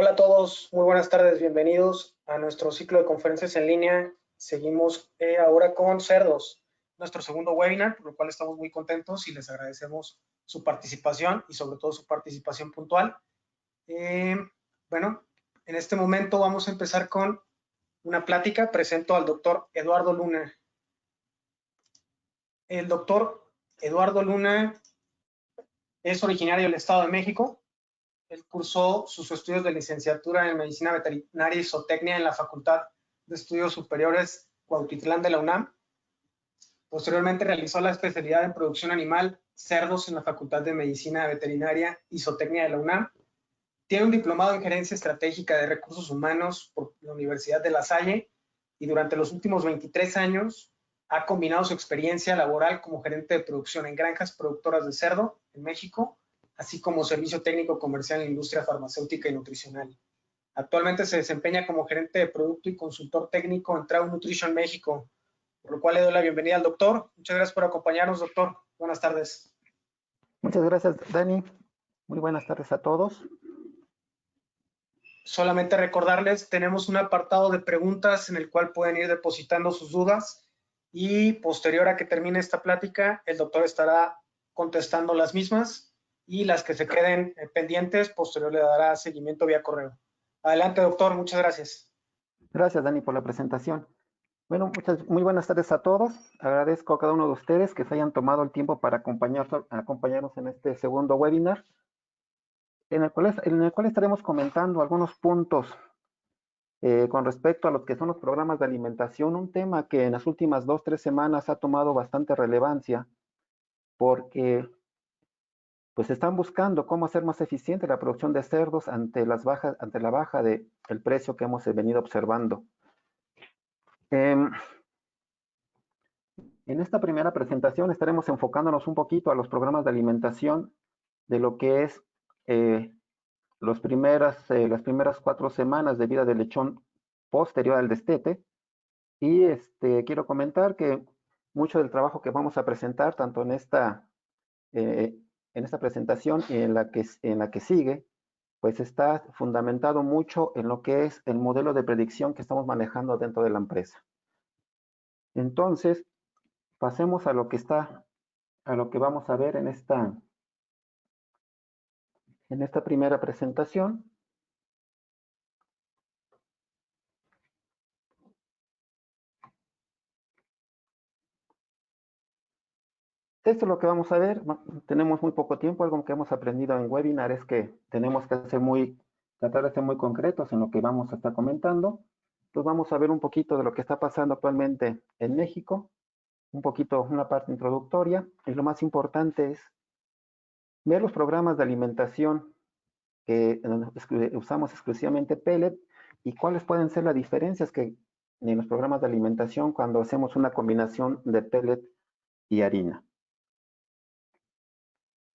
Hola a todos, muy buenas tardes, bienvenidos a nuestro ciclo de conferencias en línea. Seguimos ahora con cerdos, nuestro segundo webinar, por lo cual estamos muy contentos y les agradecemos su participación y sobre todo su participación puntual. Bueno, en este momento vamos a empezar con una plática. Presento al doctor Eduardo Luna. El doctor Eduardo Luna es originario del Estado de México. Él cursó sus estudios de licenciatura en Medicina Veterinaria y Zootecnia en la Facultad de Estudios Superiores Cuautitlán de la UNAM. Posteriormente realizó la especialidad en producción animal, cerdos en la Facultad de Medicina Veterinaria y Zootecnia de la UNAM. Tiene un diplomado en Gerencia Estratégica de Recursos Humanos por la Universidad de La Salle y durante los últimos 23 años ha combinado su experiencia laboral como gerente de producción en granjas productoras de cerdo en México, así como servicio técnico comercial en la industria farmacéutica y nutricional. Actualmente se desempeña como gerente de producto y consultor técnico en Trau Nutrition México, por lo cual le doy la bienvenida al doctor. Muchas gracias por acompañarnos, doctor. Buenas tardes. Muchas gracias, Dani. Muy buenas tardes a todos. Solamente recordarles, tenemos un apartado de preguntas en el cual pueden ir depositando sus dudas y posterior a que termine esta plática, el doctor estará contestando las mismas y las que se queden pendientes, posterior le dará seguimiento vía correo. Adelante, doctor. Muchas gracias. Gracias, Dani, por la presentación. Bueno, muy buenas tardes a todos. Agradezco a cada uno de ustedes que se hayan tomado el tiempo para acompañarnos en este segundo webinar, en el cual estaremos comentando algunos puntos con respecto a lo que son los programas de alimentación, un tema que en las últimas 2-3 semanas ha tomado bastante relevancia porque pues están buscando cómo hacer más eficiente la producción de cerdos ante la baja del precio que hemos venido observando. En esta primera presentación estaremos enfocándonos un poquito a los programas de alimentación de lo que es las primeras 4 semanas de vida del lechón posterior al destete. Y quiero comentar que mucho del trabajo que vamos a presentar, tanto en esta presentación y en la que sigue, pues está fundamentado mucho en lo que es el modelo de predicción que estamos manejando dentro de la empresa. Entonces, pasemos a lo que vamos a ver en esta primera presentación. Esto es lo que vamos a ver. Tenemos muy poco tiempo. Algo que hemos aprendido en webinar es que tenemos que tratar de ser muy concretos en lo que vamos a estar comentando. Entonces vamos a ver un poquito de lo que está pasando actualmente en México, una parte introductoria, y lo más importante es ver los programas de alimentación que usamos exclusivamente pellet y cuáles pueden ser las diferencias que en los programas de alimentación cuando hacemos una combinación de pellet y harina.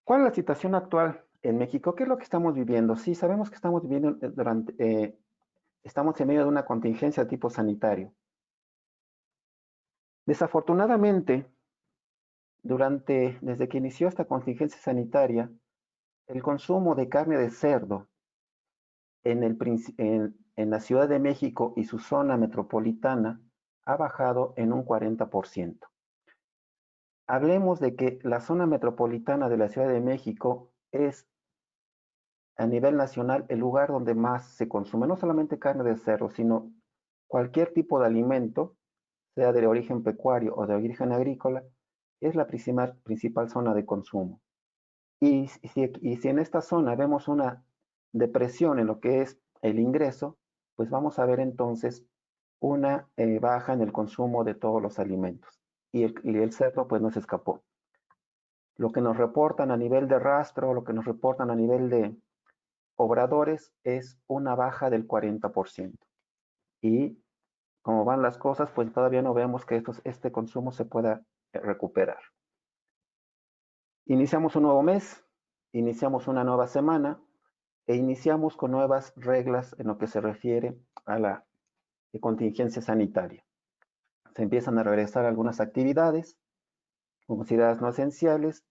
¿Cuál es la situación actual en México? ¿Qué es lo que estamos viviendo? Sí, sabemos que estamos viviendo estamos en medio de una contingencia de tipo sanitario. Desafortunadamente, desde que inició esta contingencia sanitaria, el consumo de carne de cerdo en la Ciudad de México y su zona metropolitana ha bajado en un 40%. Hablemos de que la zona metropolitana de la Ciudad de México es a nivel nacional el lugar donde más se consume, no solamente carne de cerdo, sino cualquier tipo de alimento, sea de origen pecuario o de origen agrícola, es la principal zona de consumo. Y si en esta zona vemos una depresión en lo que es el ingreso, pues vamos a ver entonces una baja en el consumo de todos los alimentos. Y el cerdo pues no se escapó. Lo que nos reportan a nivel de rastro, lo que nos reportan a nivel de obradores es una baja del 40%. Y como van las cosas, pues todavía no vemos que este consumo se pueda recuperar. Iniciamos un nuevo mes, iniciamos una nueva semana e iniciamos con nuevas reglas en lo que se refiere a la contingencia sanitaria. Se empiezan a regresar algunas actividades consideradas no esenciales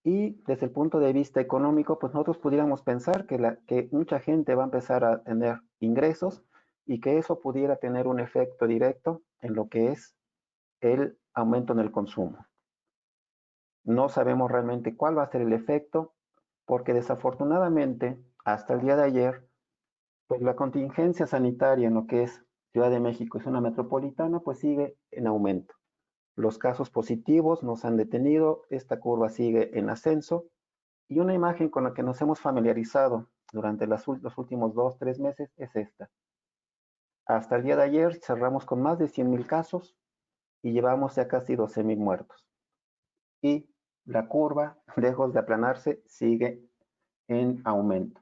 Y desde el punto de vista económico, pues nosotros pudiéramos pensar que mucha gente va a empezar a tener ingresos y que eso pudiera tener un efecto directo en lo que es el aumento en el consumo. No sabemos realmente cuál va a ser el efecto, porque desafortunadamente, hasta el día de ayer, pues la contingencia sanitaria en lo que es Ciudad de México y zona metropolitana, pues sigue en aumento. Los casos positivos no se han detenido, esta curva sigue en ascenso y una imagen con la que nos hemos familiarizado durante los últimos 2, 3 meses es esta. Hasta el día de ayer cerramos con más de 100,000 casos y llevamos ya casi 12,000 muertos. Y la curva, lejos de aplanarse, sigue en aumento.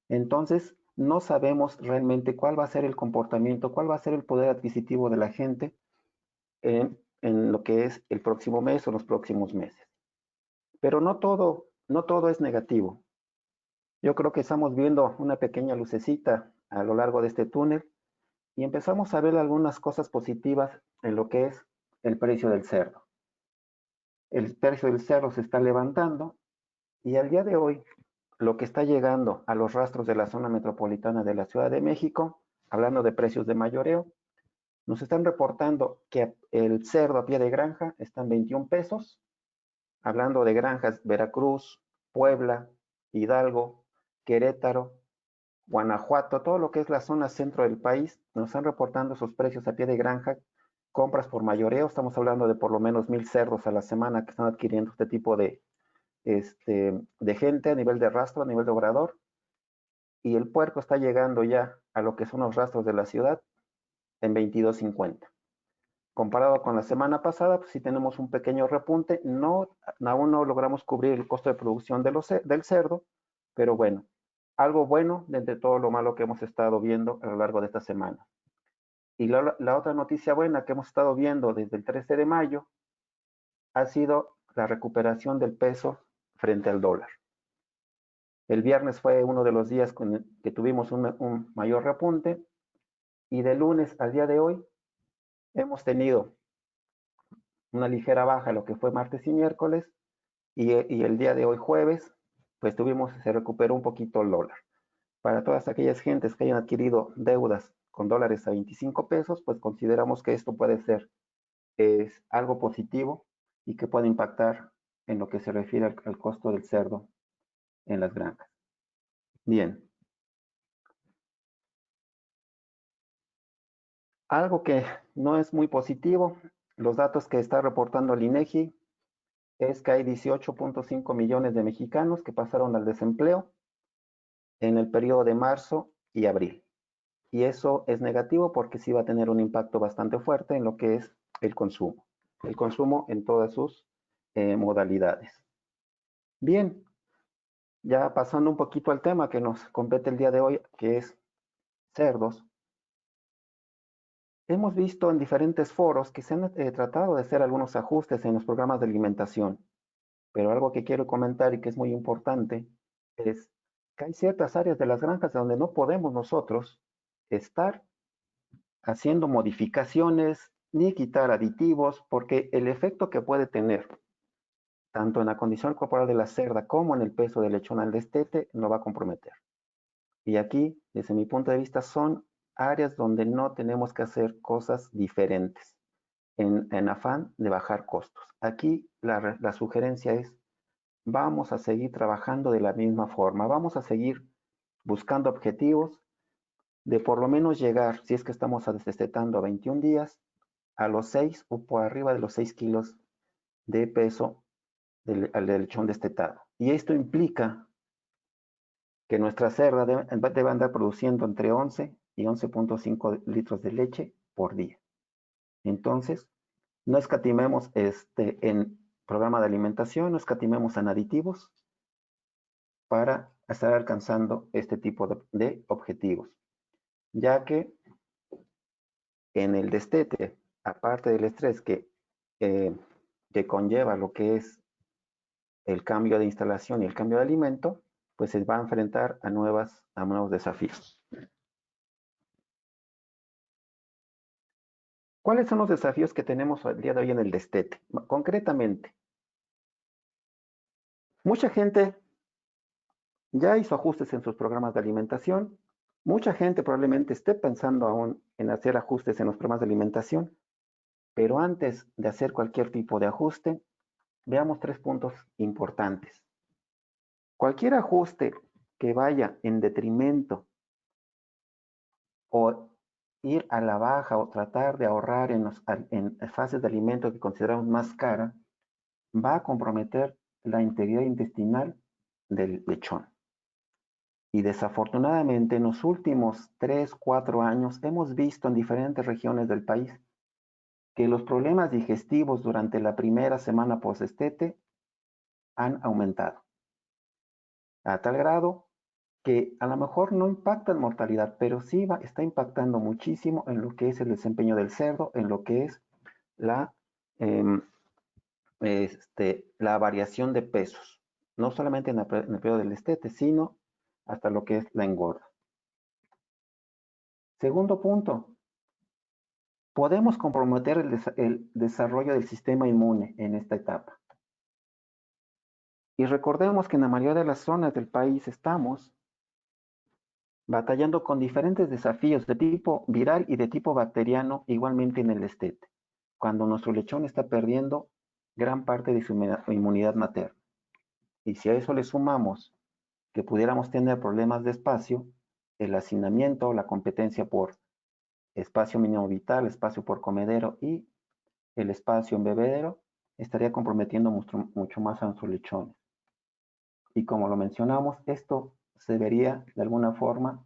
Entonces, no sabemos realmente cuál va a ser el comportamiento, cuál va a ser el poder adquisitivo de la gente en lo que es el próximo mes o los próximos meses. Pero no todo es negativo. Yo creo que estamos viendo una pequeña lucecita a lo largo de este túnel y empezamos a ver algunas cosas positivas en lo que es el precio del cerdo. El precio del cerdo se está levantando y al día de hoy lo que está llegando a los rastros de la zona metropolitana de la Ciudad de México, hablando de precios de mayoreo, nos están reportando que el cerdo a pie de granja está en 21 pesos, hablando de granjas Veracruz, Puebla, Hidalgo, Querétaro, Guanajuato, todo lo que es la zona centro del país, nos están reportando esos precios a pie de granja, compras por mayoreo, estamos hablando de por lo menos 1,000 cerdos a la semana que están adquiriendo este tipo de gente a nivel de rastro, a nivel de obrador, y el puerco está llegando ya a lo que son los rastros de la ciudad en 22.50. Comparado con la semana pasada, pues sí tenemos un pequeño repunte, aún no logramos cubrir el costo de producción del cerdo, pero bueno, algo bueno de entre todo lo malo que hemos estado viendo a lo largo de esta semana. Y la otra noticia buena que hemos estado viendo desde el 13 de mayo ha sido la recuperación del peso frente al dólar. El viernes fue uno de los días que tuvimos un mayor repunte y de lunes al día de hoy hemos tenido una ligera baja lo que fue martes y miércoles y el día de hoy jueves pues se recuperó un poquito el dólar. Para todas aquellas gentes que hayan adquirido deudas con dólares a 25 pesos, pues consideramos que esto puede ser algo positivo y que puede impactar en lo que se refiere al costo del cerdo en las granjas. Bien. Algo que no es muy positivo, los datos que está reportando el INEGI es que hay 18.5 millones de mexicanos que pasaron al desempleo en el periodo de marzo y abril. Y eso es negativo porque sí va a tener un impacto bastante fuerte en lo que es el consumo en todas sus modalidades. Bien, ya pasando un poquito al tema que nos compete el día de hoy, que es cerdos. Hemos visto en diferentes foros que se han tratado de hacer algunos ajustes en los programas de alimentación, pero algo que quiero comentar y que es muy importante es que hay ciertas áreas de las granjas donde no podemos nosotros estar haciendo modificaciones ni quitar aditivos, porque el efecto que puede tener tanto en la condición corporal de la cerda como en el peso del lechón al destete lo va a comprometer. Y aquí, desde mi punto de vista, son áreas donde no tenemos que hacer cosas diferentes en afán de bajar costos. Aquí la sugerencia es, vamos a seguir trabajando de la misma forma, vamos a seguir buscando objetivos de por lo menos llegar, si es que estamos destetando a 21 días, a los 6 o por arriba de los 6 kilos de peso del lechón destetado. Y esto implica que nuestra cerda debe andar produciendo entre 11 y 11.5 litros de leche por día. Entonces, no escatimemos en programa de alimentación, no escatimemos en aditivos para estar alcanzando este tipo de objetivos, ya que en el destete, aparte del estrés que conlleva lo que es el cambio de instalación y el cambio de alimento, pues se va a enfrentar a nuevos desafíos. ¿Cuáles son los desafíos que tenemos el día de hoy en el destete? Concretamente, Mucha gente ya hizo ajustes en sus programas de alimentación. Mucha gente probablemente esté pensando aún en hacer ajustes en los programas de alimentación, pero antes de hacer cualquier tipo de ajuste, veamos 3 puntos importantes. Cualquier ajuste que vaya en detrimento o ir a la baja o tratar de ahorrar en fases de alimento que consideramos más cara, va a comprometer la integridad intestinal del lechón. Y desafortunadamente en los últimos 3, 4 años hemos visto en diferentes regiones del país que los problemas digestivos durante la primera semana post-destete han aumentado, a tal grado que a lo mejor no impacta en mortalidad, pero sí está impactando muchísimo en lo que es el desempeño del cerdo, en lo que es la, eh, la variación de pesos, no solamente en el periodo del destete, sino hasta lo que es la engorda. Segundo punto, podemos comprometer el desarrollo del sistema inmune en esta etapa. Y recordemos que en la mayoría de las zonas del país estamos batallando con diferentes desafíos de tipo viral y de tipo bacteriano igualmente en el destete, cuando nuestro lechón está perdiendo gran parte de su inmunidad materna. Y si a eso le sumamos que pudiéramos tener problemas de espacio, el hacinamiento, la competencia por espacio mínimo vital, espacio por comedero y el espacio en bebedero, estaría comprometiendo mucho más a nuestros lechones. Y como lo mencionamos, esto se vería de alguna forma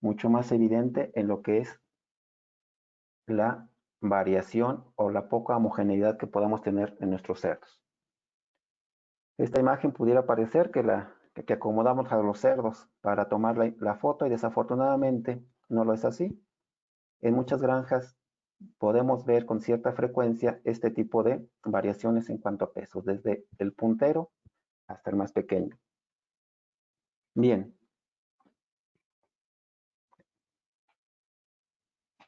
mucho más evidente en lo que es la variación o la poca homogeneidad que podamos tener en nuestros cerdos. Esta imagen pudiera parecer que acomodamos a los cerdos para tomar la foto y desafortunadamente no lo es así. En muchas granjas podemos ver con cierta frecuencia este tipo de variaciones en cuanto a peso, desde el puntero hasta el más pequeño. Bien.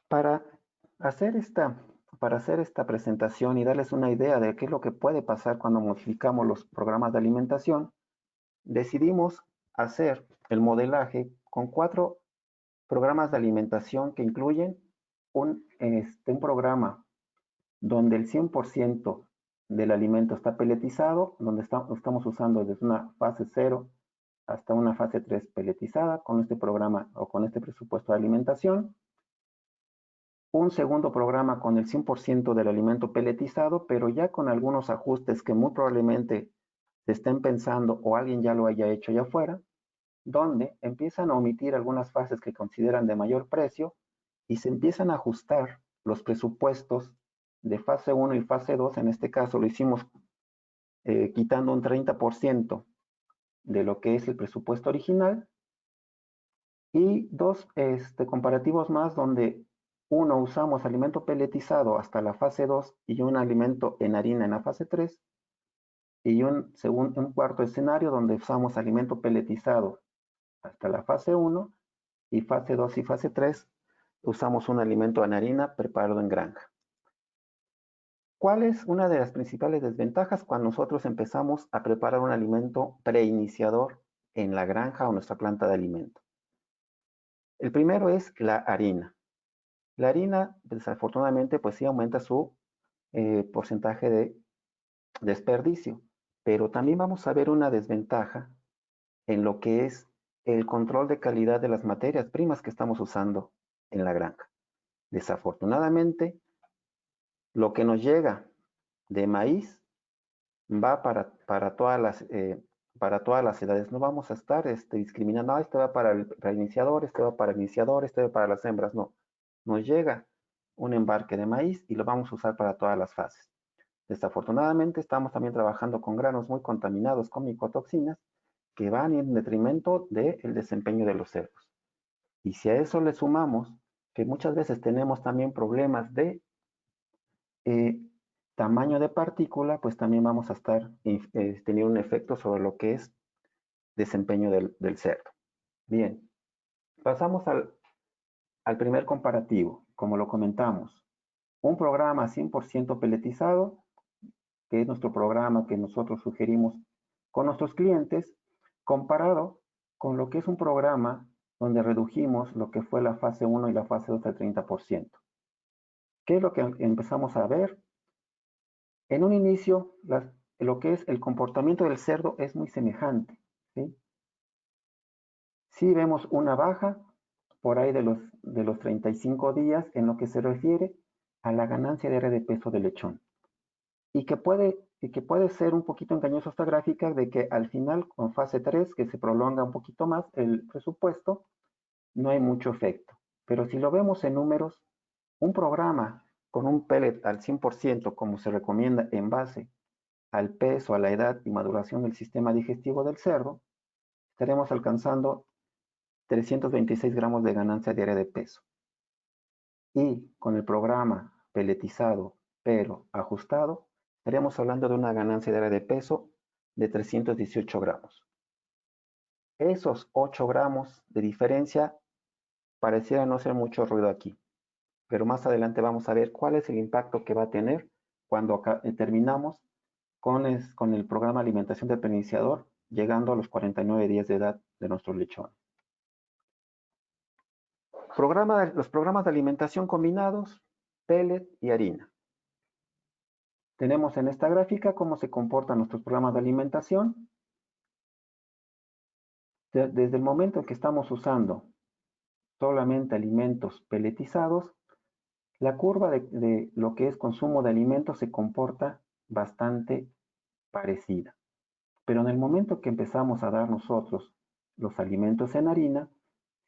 Para hacer esta presentación y darles una idea de qué es lo que puede pasar cuando modificamos los programas de alimentación, decidimos hacer el modelaje con 4 programas de alimentación que incluyen un programa donde el 100% del alimento está peletizado, donde estamos usando desde una fase 0 hasta una fase 3 peletizada con este programa o con este presupuesto de alimentación. Un segundo programa con el 100% del alimento peletizado, pero ya con algunos ajustes que muy probablemente se estén pensando o alguien ya lo haya hecho allá afuera, donde empiezan a omitir algunas fases que consideran de mayor precio y se empiezan a ajustar los presupuestos de fase 1 y fase 2. En este caso lo hicimos quitando un 30% de lo que es el presupuesto original y 2 comparativos más donde uno usamos alimento peletizado hasta la fase 2 y un alimento en harina en la fase 3 y un cuarto escenario donde usamos alimento peletizado hasta la fase 1 y fase 2 y fase 3 usamos un alimento en harina preparado en granja. ¿Cuál es una de las principales desventajas cuando nosotros empezamos a preparar un alimento preiniciador en la granja o nuestra planta de alimento? El primero es la harina. La harina, desafortunadamente, pues sí aumenta su porcentaje de desperdicio, pero también vamos a ver una desventaja en lo que es el control de calidad de las materias primas que estamos usando en la granja. Desafortunadamente, lo que nos llega de maíz va para todas las edades. No vamos a estar discriminando, este va para el reiniciador, este va para el iniciador, este va para las hembras. No, nos llega un embarque de maíz y lo vamos a usar para todas las fases. Desafortunadamente estamos también trabajando con granos muy contaminados con micotoxinas que van en detrimento del desempeño de los cerdos. Y si a eso le sumamos que muchas veces tenemos también problemas de tamaño de partícula, pues también vamos a estar teniendo un efecto sobre lo que es desempeño del cerdo. Bien, pasamos al primer comparativo, como lo comentamos. Un programa 100% peletizado, que es nuestro programa que nosotros sugerimos con nuestros clientes, comparado con lo que es un programa donde redujimos lo que fue la fase 1 y la fase 2 al 30%. ¿Qué es lo que empezamos a ver? En un inicio, lo que es el comportamiento del cerdo es muy semejante, ¿sí? Sí vemos una baja por ahí de los 35 días en lo que se refiere a la ganancia de área de peso del lechón. Y que puede ser un poquito engañoso esta gráfica de que al final, con fase 3, que se prolonga un poquito más el presupuesto, no hay mucho efecto. Pero si lo vemos en números, un programa con un pellet al 100%, como se recomienda en base al peso, a la edad y maduración del sistema digestivo del cerdo, estaremos alcanzando 326 gramos de ganancia diaria de peso. Y con el programa pelletizado pero ajustado, estaríamos hablando de una ganancia diaria de peso de 318 gramos. Esos 8 gramos de diferencia pareciera no hacer mucho ruido aquí, pero más adelante vamos a ver cuál es el impacto que va a tener cuando terminamos con el programa de alimentación del iniciador, llegando a los 49 días de edad de nuestro lechón. Los programas de alimentación combinados, pellet y harina. Tenemos en esta gráfica cómo se comportan nuestros programas de alimentación. Desde el momento en que estamos usando solamente alimentos pelletizados, la curva de lo que es consumo de alimentos se comporta bastante parecida. Pero en el momento que empezamos a dar nosotros los alimentos en harina,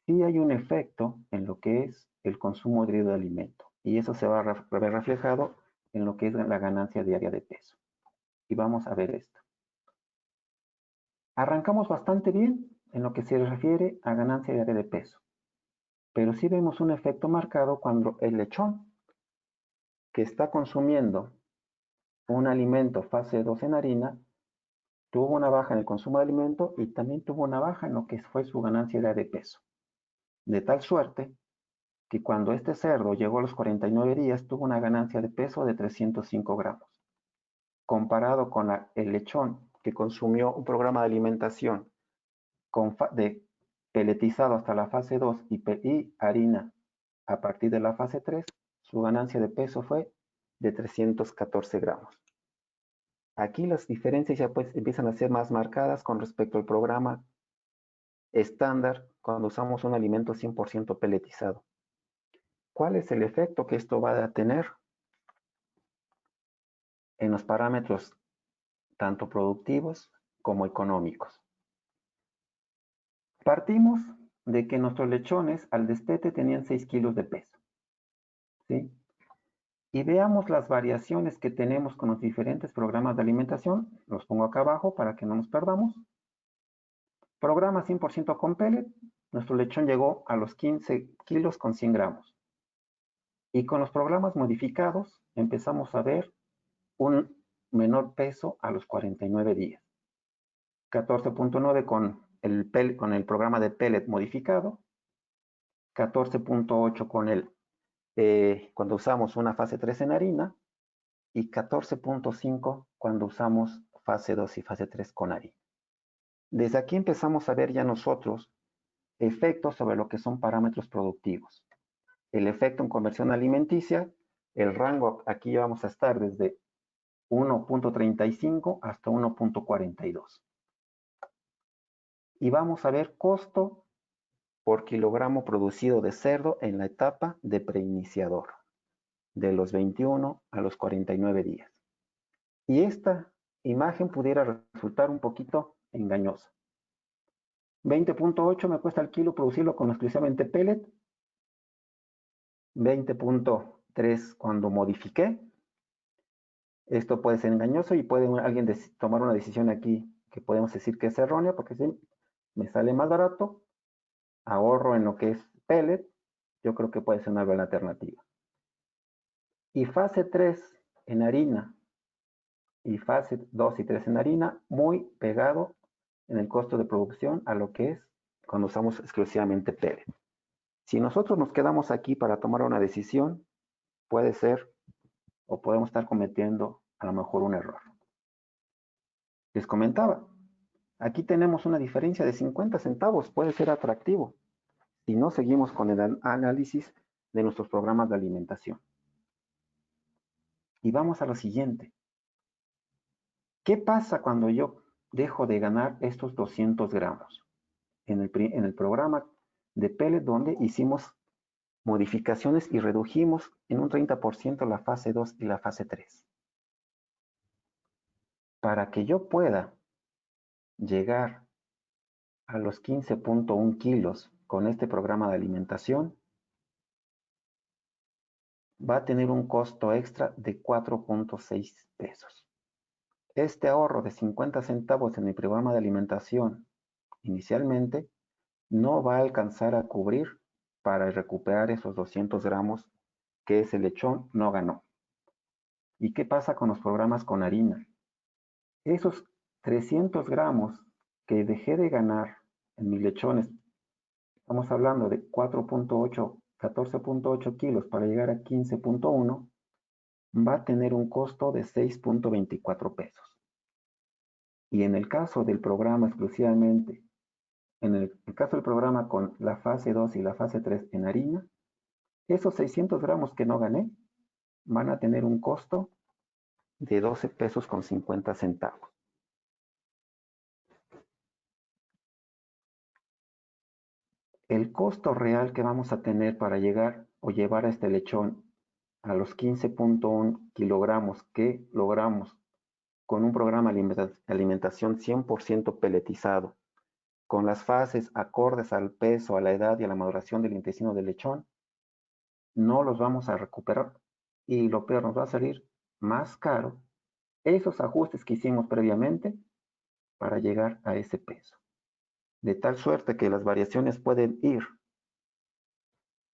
sí hay un efecto en lo que es el consumo de alimento. Y eso se va a ver reflejado en lo que es la ganancia diaria de peso. Y vamos a ver esto. Arrancamos bastante bien en lo que se refiere a ganancia diaria de peso. Pero sí vemos un efecto marcado cuando el lechón que está consumiendo un alimento fase 2 en harina tuvo una baja en el consumo de alimento y también tuvo una baja en lo que fue su ganancia diaria de peso. De tal suerte que cuando este cerdo llegó a los 49 días tuvo una ganancia de peso de 305 gramos. Comparado con el lechón que consumió un programa de alimentación pelletizado hasta la fase 2 y harina a partir de la fase 3, su ganancia de peso fue de 314 gramos. Aquí las diferencias ya pues empiezan a ser más marcadas con respecto al programa estándar cuando usamos un alimento 100% pelletizado. ¿Cuál es el efecto que esto va a tener en los parámetros tanto productivos como económicos? Partimos de que nuestros lechones al destete tenían 6 kilos de peso, ¿sí? Y veamos las variaciones que tenemos con los diferentes programas de alimentación. Los pongo acá abajo para que no nos perdamos. Programa 100% con pellet. Nuestro lechón llegó a los 15 kilos con 100 gramos. Y con los programas modificados empezamos a ver un menor peso a los 49 días. 14.9 con el programa de pellet modificado. 14.8 con cuando usamos una fase 3 en harina. Y 14.5 cuando usamos fase 2 y fase 3 con harina. Desde aquí empezamos a ver ya nosotros efectos sobre lo que son parámetros productivos. El efecto en conversión alimenticia, el rango aquí vamos a estar desde 1.35 hasta 1.42. Y vamos a ver costo por kilogramo producido de cerdo en la etapa de preiniciador, de los 21 a los 49 días. Y esta imagen pudiera resultar un poquito engañosa. 20.8 me cuesta el kilo producirlo con exclusivamente pellet. 20.3 cuando modifiqué. Esto puede ser engañoso y puede alguien tomar una decisión aquí que podemos decir que es errónea porque si me sale más barato, ahorro en lo que es pellet, yo creo que puede ser una buena alternativa. Y fase 3 en harina y fase 2 y 3 en harina, muy pegado en el costo de producción a lo que es cuando usamos exclusivamente pellet. Si nosotros nos quedamos aquí para tomar una decisión, puede ser o podemos estar cometiendo a lo mejor un error. Les comentaba, Aquí tenemos una diferencia de 50 centavos, puede ser atractivo si no seguimos con el análisis de nuestros programas de alimentación. Y vamos a lo siguiente. ¿Qué pasa cuando yo dejo de ganar estos 200 gramos? En el programa de pellet donde hicimos modificaciones y redujimos en un 30% la fase 2 y la fase 3. Para que yo pueda llegar a los 15.1 kilos con este programa de alimentación, va a tener un costo extra de 4.6 pesos. Este ahorro de 50 centavos en mi programa de alimentación inicialmente no va a alcanzar a cubrir para recuperar esos 200 gramos que ese lechón no ganó. ¿Y qué pasa con los programas con harina? Esos 300 gramos que dejé de ganar en mis lechones, estamos hablando de 4.8, 14.8 kilos para llegar a 15.1, va a tener un costo de 6.24 pesos. Y en el caso del programa exclusivamente, en el caso del programa con la fase 2 y la fase 3 en harina, esos 600 gramos que no gané van a tener un costo de 12 pesos con 50 centavos. El costo real que vamos a tener para llegar o llevar a este lechón a los 15.1 kilogramos que logramos con un programa de alimentación 100% peletizado, con las fases acordes al peso, a la edad y a la maduración del intestino del lechón, no los vamos a recuperar y lo peor, nos va a salir más caro esos ajustes que hicimos previamente para llegar a ese peso. De tal suerte que las variaciones pueden ir,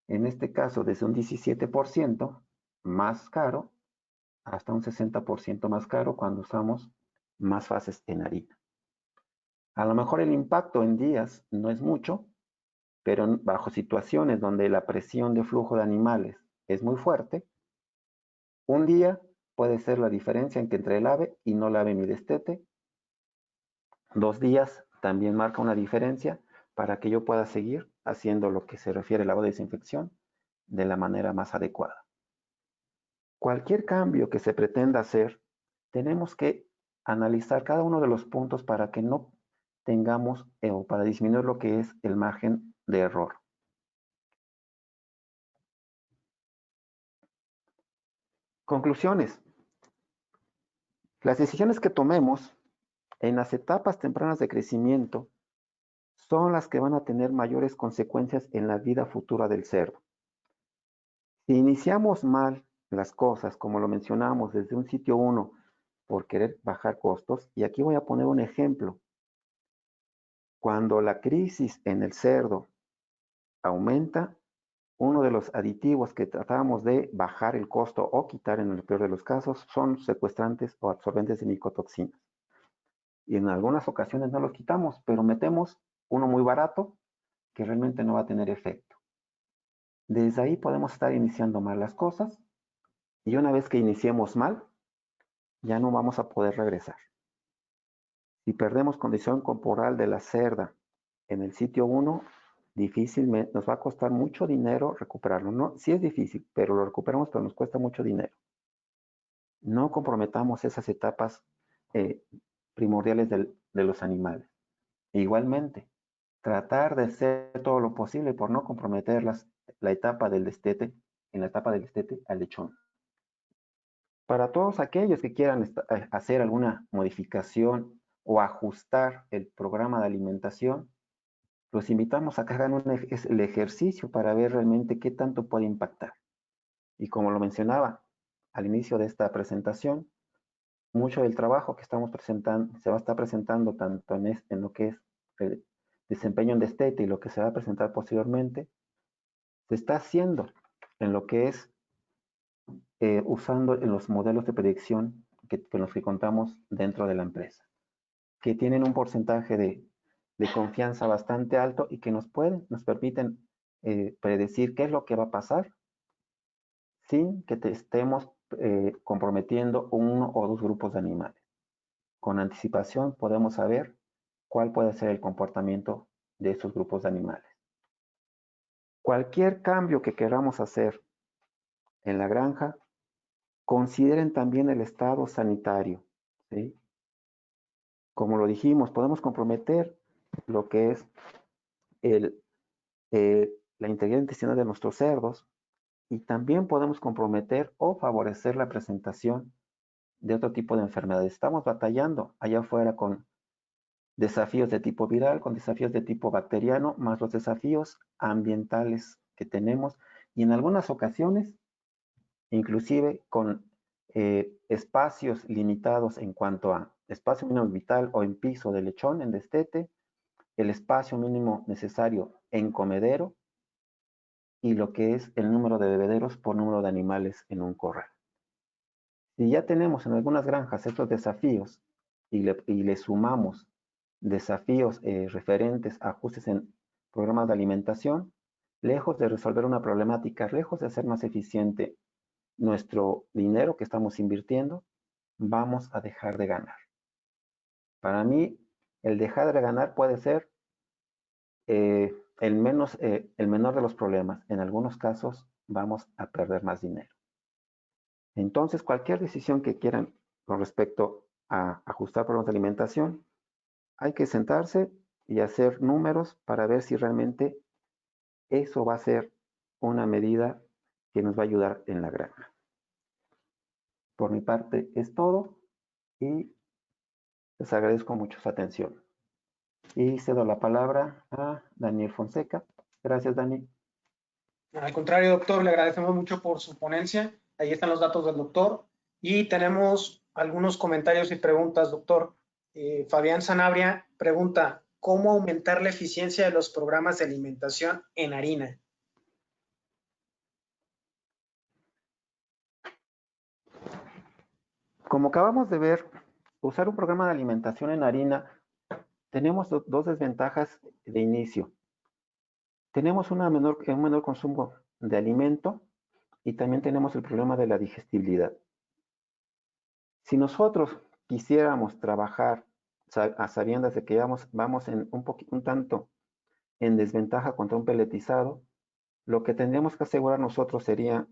en este caso, desde un 17% más caro hasta un 60% más caro cuando usamos más fases en harina. A lo mejor el impacto en días no es mucho, pero bajo situaciones donde la presión de flujo de animales es muy fuerte, un día puede ser la diferencia entre lave y no lave mi destete. 2 días también marca una diferencia para que yo pueda seguir haciendo lo que se refiere al lavado de desinfección de la manera más adecuada. Cualquier cambio que se pretenda hacer, tenemos que analizar cada uno de los puntos para que no tengamos o para disminuir lo que es el margen de error. Conclusiones. Las decisiones que tomemos en las etapas tempranas de crecimiento son las que van a tener mayores consecuencias en la vida futura del cerdo. Si iniciamos mal las cosas, como lo mencionamos desde un sitio 1, por querer bajar costos, y aquí voy a poner un ejemplo. Cuando la crisis en el cerdo aumenta, uno de los aditivos que tratamos de bajar el costo o quitar en el peor de los casos son secuestrantes o absorbentes de micotoxinas. Y en algunas ocasiones no los quitamos, pero metemos uno muy barato que realmente no va a tener efecto. Desde ahí podemos estar iniciando mal las cosas y una vez que iniciemos mal, ya no vamos a poder regresar. Si perdemos condición corporal de la cerda en el sitio 1, difícilmente nos va a costar mucho dinero recuperarlo. No, sí es difícil, pero lo recuperamos, pero nos cuesta mucho dinero. No comprometamos esas etapas primordiales de los animales. E igualmente, tratar de hacer todo lo posible por no comprometer la etapa del destete, en la etapa del destete al lechón. Para todos aquellos que quieran hacer alguna modificación o ajustar el programa de alimentación, los invitamos a que hagan el ejercicio para ver realmente qué tanto puede impactar. Y como lo mencionaba al inicio de esta presentación, mucho del trabajo que estamos presentando se va a estar presentando tanto en lo que es el desempeño en destete y lo que se va a presentar posteriormente, se está haciendo en lo que es usando en los modelos de predicción con los que contamos dentro de la empresa, que tienen un porcentaje de confianza bastante alto y que nos permiten predecir qué es lo que va a pasar sin que estemos comprometiendo uno o dos grupos de animales. Con anticipación podemos saber cuál puede ser el comportamiento de estos grupos de animales. Cualquier cambio que queramos hacer en la granja, consideren también el estado sanitario, ¿sí? Como lo dijimos, podemos comprometer lo que es la integridad intestinal de nuestros cerdos y también podemos comprometer o favorecer la presentación de otro tipo de enfermedades. Estamos batallando allá afuera con desafíos de tipo viral, con desafíos de tipo bacteriano, más los desafíos ambientales que tenemos y en algunas ocasiones, inclusive con espacios limitados en cuanto a espacio mínimo vital o en piso de lechón, en destete, el espacio mínimo necesario en comedero y lo que es el número de bebederos por número de animales en un corral. Si ya tenemos en algunas granjas estos desafíos y le sumamos desafíos referentes a ajustes en programas de alimentación, lejos de resolver una problemática, lejos de hacer más eficiente nuestro dinero que estamos invirtiendo, vamos a dejar de ganar. Para mí, el dejar de ganar puede ser el menor de los problemas. En algunos casos, vamos a perder más dinero. Entonces, cualquier decisión que quieran con respecto a ajustar programas de alimentación, hay que sentarse y hacer números para ver si realmente eso va a ser una medida que nos va a ayudar en la granja. Por mi parte es todo y les agradezco mucho su atención. Y cedo la palabra a Daniel Fonseca. Gracias, Dani. Al contrario, doctor, le agradecemos mucho por su ponencia. Ahí están los datos del doctor. Y tenemos algunos comentarios y preguntas, doctor. Fabián Sanabria pregunta, ¿cómo aumentar la eficiencia de los programas de alimentación en harina? Como acabamos de ver, usar un programa de alimentación en harina, tenemos dos desventajas de inicio. Tenemos un menor consumo de alimento y también tenemos el problema de la digestibilidad. Si nosotros quisiéramos trabajar a sabiendas de que vamos en un tanto en desventaja contra un peletizado, lo que tendríamos que asegurar nosotros sería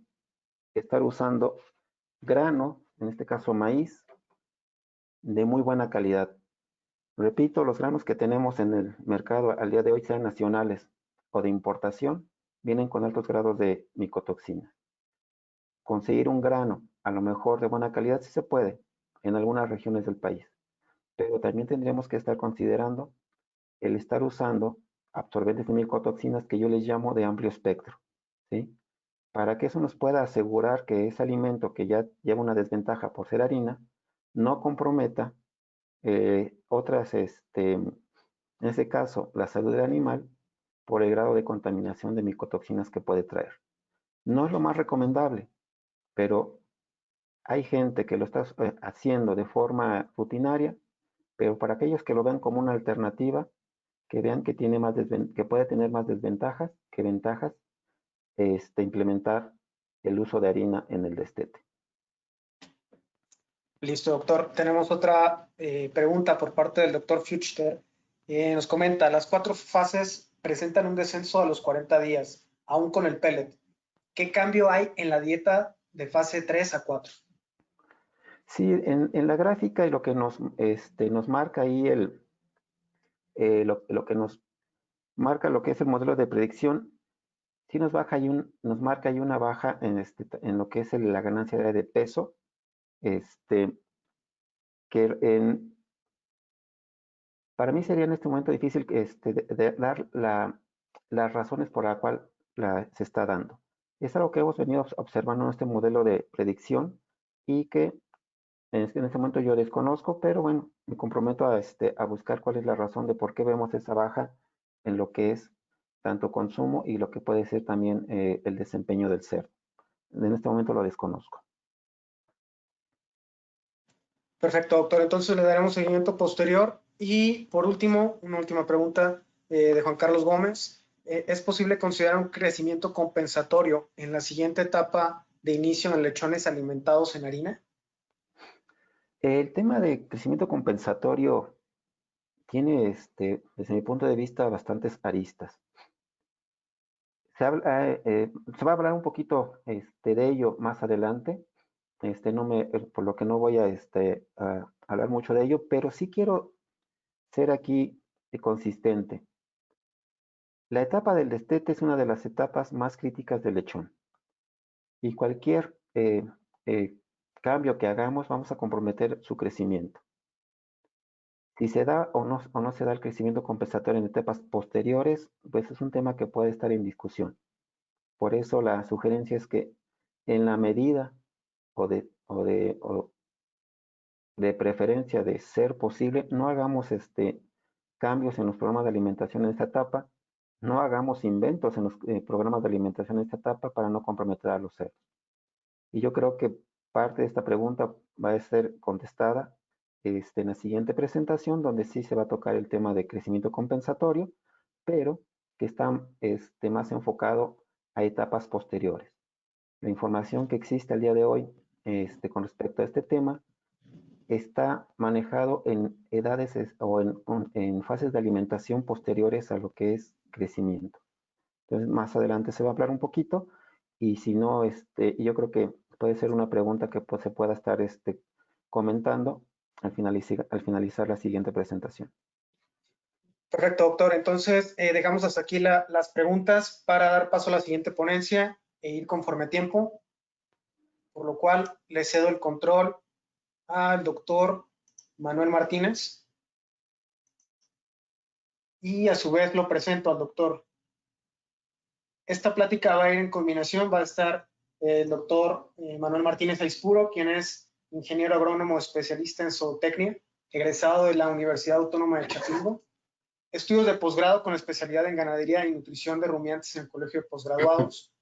estar usando grano, en este caso maíz, de muy buena calidad. Repito, los granos que tenemos en el mercado al día de hoy, sean nacionales o de importación, vienen con altos grados de micotoxina. Conseguir un grano, a lo mejor de buena calidad, sí se puede en algunas regiones del país, pero también tendríamos que estar considerando el estar usando absorbentes de micotoxinas que yo les llamo de amplio espectro, ¿sí? Para que eso nos pueda asegurar que ese alimento que ya lleva una desventaja por ser harina, no comprometa otras, en ese caso, la salud del animal por el grado de contaminación de micotoxinas que puede traer. No es lo más recomendable, pero hay gente que lo está haciendo de forma rutinaria, pero para aquellos que lo vean como una alternativa, que vean que, que puede tener más desventajas que ventajas, implementar el uso de harina en el destete. Listo, doctor. Tenemos otra pregunta por parte del doctor Fuchter. Nos comenta, las 4 fases presentan un descenso a los 40 días, aún con el pellet. ¿Qué cambio hay en la dieta de fase 3 a 4? Sí, en la gráfica y lo que nos marca ahí lo que nos marca lo que es el modelo de predicción, sí nos marca ahí una baja en lo que es la ganancia de peso, para mí sería en este momento difícil de dar las razones por la cual se está dando. Es algo que hemos venido observando en este modelo de predicción y que en este momento yo desconozco, pero bueno, me comprometo a buscar cuál es la razón de por qué vemos esa baja en lo que es tanto consumo y lo que puede ser también el desempeño del cerdo. En este momento lo desconozco. Perfecto, doctor. Entonces le daremos seguimiento posterior. Y por último, una última pregunta de Juan Carlos Gómez. ¿Es posible considerar un crecimiento compensatorio en la siguiente etapa de inicio en lechones alimentados en harina? El tema de crecimiento compensatorio tiene, desde mi punto de vista, bastantes aristas. Se va a hablar un poquito de ello más adelante. Por lo que no voy a hablar mucho de ello, pero sí quiero ser aquí consistente. La etapa del destete es una de las etapas más críticas del lechón. Y cualquier cambio que hagamos, vamos a comprometer su crecimiento. Si se da o no se da el crecimiento compensatorio en etapas posteriores, pues es un tema que puede estar en discusión. Por eso la sugerencia es que en la medida o de preferencia de ser posible, no hagamos cambios en los programas de alimentación en esta etapa, no hagamos inventos en los programas de alimentación en esta etapa para no comprometer a los cerdos. Y yo creo que parte de esta pregunta va a ser contestada en la siguiente presentación, donde sí se va a tocar el tema de crecimiento compensatorio, pero que está más enfocado a etapas posteriores. La información que existe al día de hoy con respecto a este tema está manejado en edades o en fases de alimentación posteriores a lo que es crecimiento. Entonces, más adelante se va a hablar un poquito y si no, yo creo que puede ser una pregunta que pues, se pueda estar comentando al finalizar la siguiente presentación. Perfecto, doctor. Entonces, dejamos hasta aquí las preguntas para dar paso a la siguiente ponencia e ir conforme a tiempo, por lo cual le cedo el control al doctor Manuel Martínez y a su vez lo presento al doctor. Esta plática va a ir en combinación, va a estar el doctor Manuel Martínez Aispuro, quien es ingeniero agrónomo especialista en zootecnia, egresado de la Universidad Autónoma de Chapingo, estudios de posgrado con especialidad en ganadería y nutrición de rumiantes en el Colegio de Posgraduados,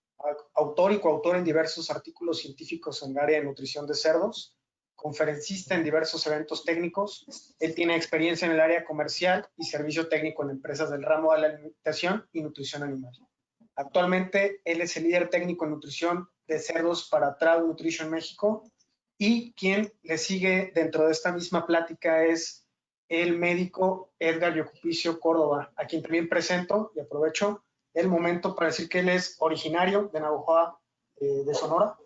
autor y coautor en diversos artículos científicos en el área de nutrición de cerdos, conferencista en diversos eventos técnicos. Él tiene experiencia en el área comercial y servicio técnico en empresas del ramo de la alimentación y nutrición animal. Actualmente, él es el líder técnico en nutrición de cerdos para Trau Nutrition México, y quien le sigue dentro de esta misma plática es el médico Edgar Yocupicio Córdoba, a quien también presento y aprovecho el momento para decir que él es originario de Navojoa, de Sonora.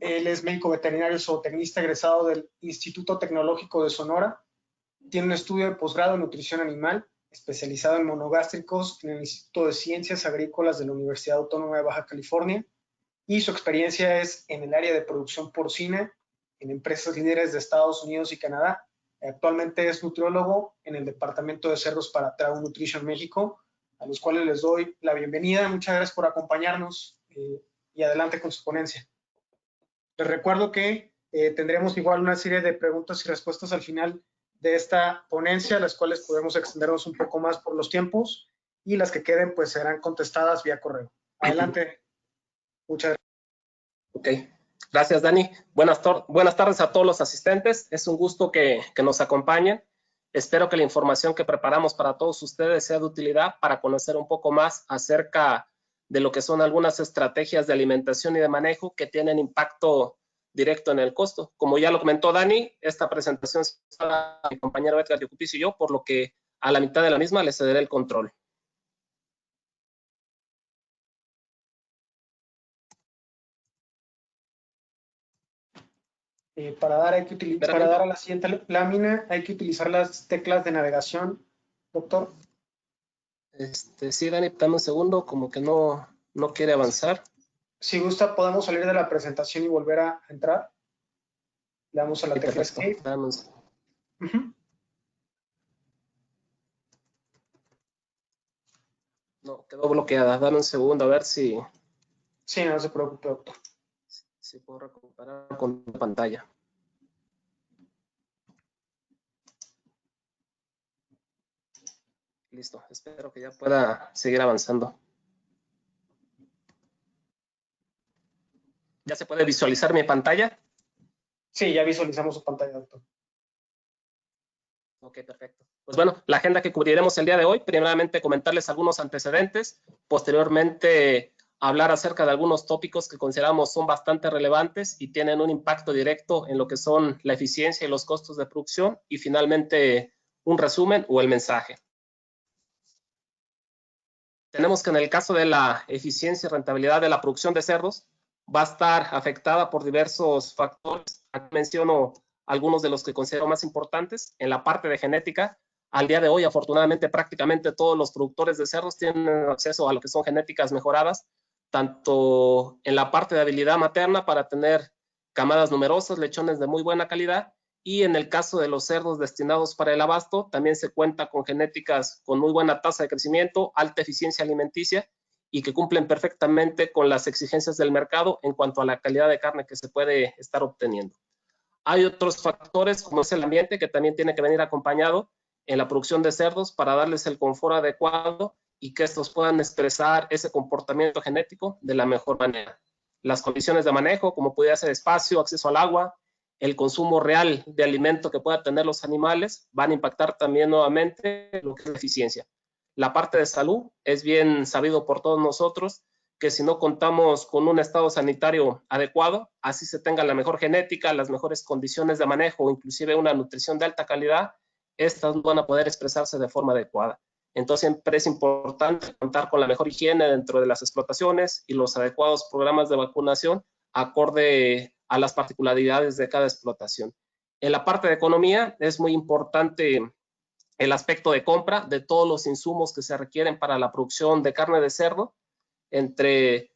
Él es médico veterinario zootecnista egresado del Instituto Tecnológico de Sonora. Tiene un estudio de posgrado en nutrición animal, especializado en monogástricos en el Instituto de Ciencias Agrícolas de la Universidad Autónoma de Baja California, y su experiencia es en el área de producción porcina en empresas líderes de Estados Unidos y Canadá. Actualmente es nutriólogo en el departamento de cerdos para Trau Nutrition México, a los cuales les doy la bienvenida. Muchas gracias por acompañarnos y adelante con su ponencia. Les recuerdo que tendremos igual una serie de preguntas y respuestas al final de esta ponencia, las cuales podemos extendernos un poco más por los tiempos, y las que queden pues serán contestadas vía correo. Adelante. Muchas gracias. Ok, gracias Dani. Buenas tardes a todos los asistentes. Es un gusto que nos acompañen. Espero que la información que preparamos para todos ustedes sea de utilidad para conocer un poco más acerca de lo que son algunas estrategias de alimentación y de manejo que tienen impacto directo en el costo. Como ya lo comentó Dani, esta presentación es para mi compañero Edgar Yocupicio y yo, por lo que a la mitad de la misma le cederé el control. Para dar a la siguiente lámina hay que utilizar las teclas de navegación, doctor. Sí, Dani, dame un segundo, como que no quiere avanzar. Si gusta, podemos salir de la presentación y volver a entrar. Le damos a la tecla Escape. No, quedó bloqueada. Dame un segundo a ver si... Sí, no se preocupe, doctor. Si puedo recuperar con la pantalla. Listo, espero que ya pueda seguir avanzando. ¿Ya se puede visualizar mi pantalla? Sí, ya visualizamos su pantalla, doctor. Ok, perfecto. Pues bueno, la agenda que cubriremos el día de hoy, primeramente comentarles algunos antecedentes, posteriormente hablar acerca de algunos tópicos que consideramos son bastante relevantes y tienen un impacto directo en lo que son la eficiencia y los costos de producción, y finalmente un resumen o el mensaje. Tenemos que en el caso de la eficiencia y rentabilidad de la producción de cerdos, va a estar afectada por diversos factores. Aquí menciono algunos de los que considero más importantes. En la parte de genética, al día de hoy, afortunadamente, prácticamente todos los productores de cerdos tienen acceso a lo que son genéticas mejoradas, tanto en la parte de habilidad materna para tener camadas numerosas, lechones de muy buena calidad, y en el caso de los cerdos destinados para el abasto, también se cuenta con genéticas con muy buena tasa de crecimiento, alta eficiencia alimenticia y que cumplen perfectamente con las exigencias del mercado en cuanto a la calidad de carne que se puede estar obteniendo. Hay otros factores como es el ambiente que también tiene que venir acompañado en la producción de cerdos para darles el confort adecuado y que estos puedan expresar ese comportamiento genético de la mejor manera. Las condiciones de manejo, como pudiera ser espacio, acceso al agua, el consumo real de alimento que puedan tener los animales, van a impactar también nuevamente lo que es la eficiencia. La parte de salud es bien sabido por todos nosotros que si no contamos con un estado sanitario adecuado, así se tenga la mejor genética, las mejores condiciones de manejo o inclusive una nutrición de alta calidad, estas no van a poder expresarse de forma adecuada. Entonces siempre es importante contar con la mejor higiene dentro de las explotaciones y los adecuados programas de vacunación acorde a las particularidades de cada explotación. En la parte de economía es muy importante el aspecto de compra de todos los insumos que se requieren para la producción de carne de cerdo, entre